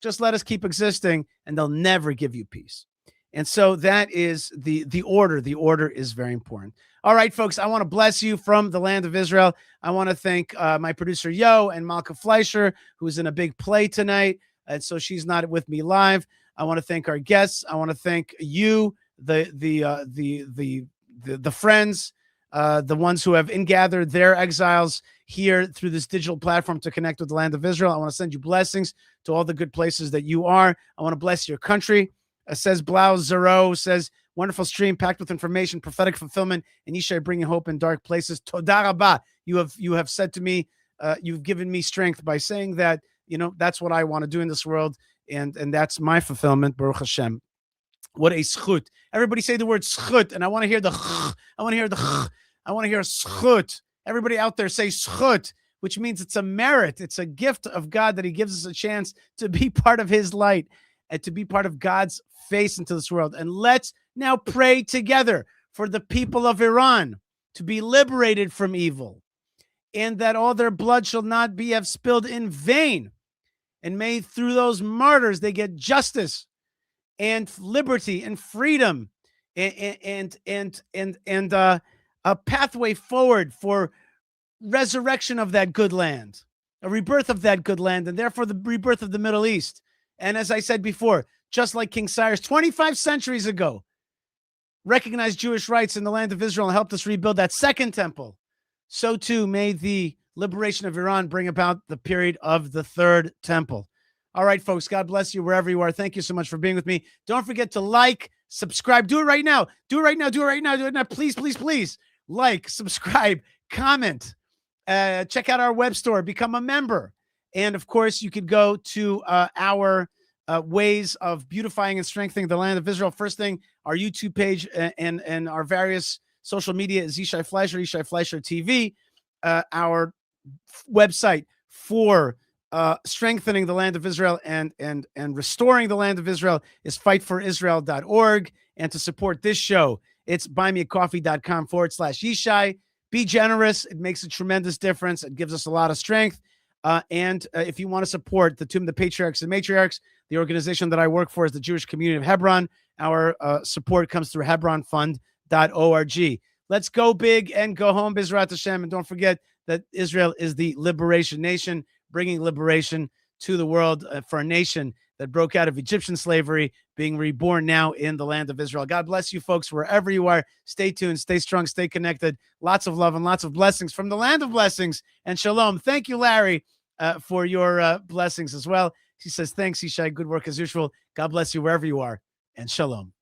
Just let us keep existing, and they'll never give you peace. And so that is the order. The order is very important. All right, folks, I want to bless you from the land of Israel. I want to thank my producer, Yo, and Malka Fleischer, who's in a big play tonight. And so she's not with me live. I want to thank our guests. I want to thank you, the friends, the ones who have ingathered their exiles here through this digital platform to connect with the land of Israel. I want to send you blessings to all the good places that you are. I want to bless your country. Says Blau Zero, says, wonderful stream packed with information, prophetic fulfillment, and Yishai bringing hope in dark places. Toda rabah. You have said to me, you've given me strength by saying that, that's what I want to do in this world. And that's my fulfillment. Baruch Hashem. What a schut. Everybody say the word schut. And I want to hear I want to hear schut. Everybody out there say schut, which means it's a merit. It's a gift of God that he gives us a chance to be part of his light and to be part of God's face into this world. And let's now pray together for the people of Iran to be liberated from evil, and that all their blood shall not have spilled in vain. And may through those martyrs they get justice and liberty and freedom and a pathway forward for resurrection of that good land, a rebirth of that good land, and therefore the rebirth of the Middle East. And as I said before, just like King Cyrus 25 centuries ago recognized Jewish rights in the land of Israel and helped us rebuild that second temple, so too may the liberation of Iran bring about the period of the third temple. All right, folks, God bless you wherever you are. Thank you so much for being with me. Don't forget to like, subscribe. Do it right now. Do it right now. Do it right now. Do it now. Please, please, please. Like, subscribe, comment. Check out our web store. Become a member. And, of course, you could go to our ways of beautifying and strengthening the land of Israel. First thing, our YouTube page and our various social media is Yishai Fleischer TV. Our website for strengthening the land of Israel and restoring the land of Israel is fightforisrael.org. And to support this show, it's buymeacoffee.com/Yishai. Be generous. It makes a tremendous difference. It gives us a lot of strength. And if you want to support the Tomb of the Patriarchs and Matriarchs, the organization that I work for is the Jewish Community of Hebron. Our support comes through hebronfund.org. Let's go big and go home, B'ezrat Hashem. And don't forget that Israel is the liberation nation, bringing liberation to the world for a nation that broke out of Egyptian slavery, being reborn now in the land of Israel. God bless you, folks, wherever you are. Stay tuned, stay strong, stay connected. Lots of love and lots of blessings from the land of blessings and shalom. Thank you, Larry, for your blessings as well. She says, thanks, Yishai. Good work as usual. God bless you wherever you are, and shalom.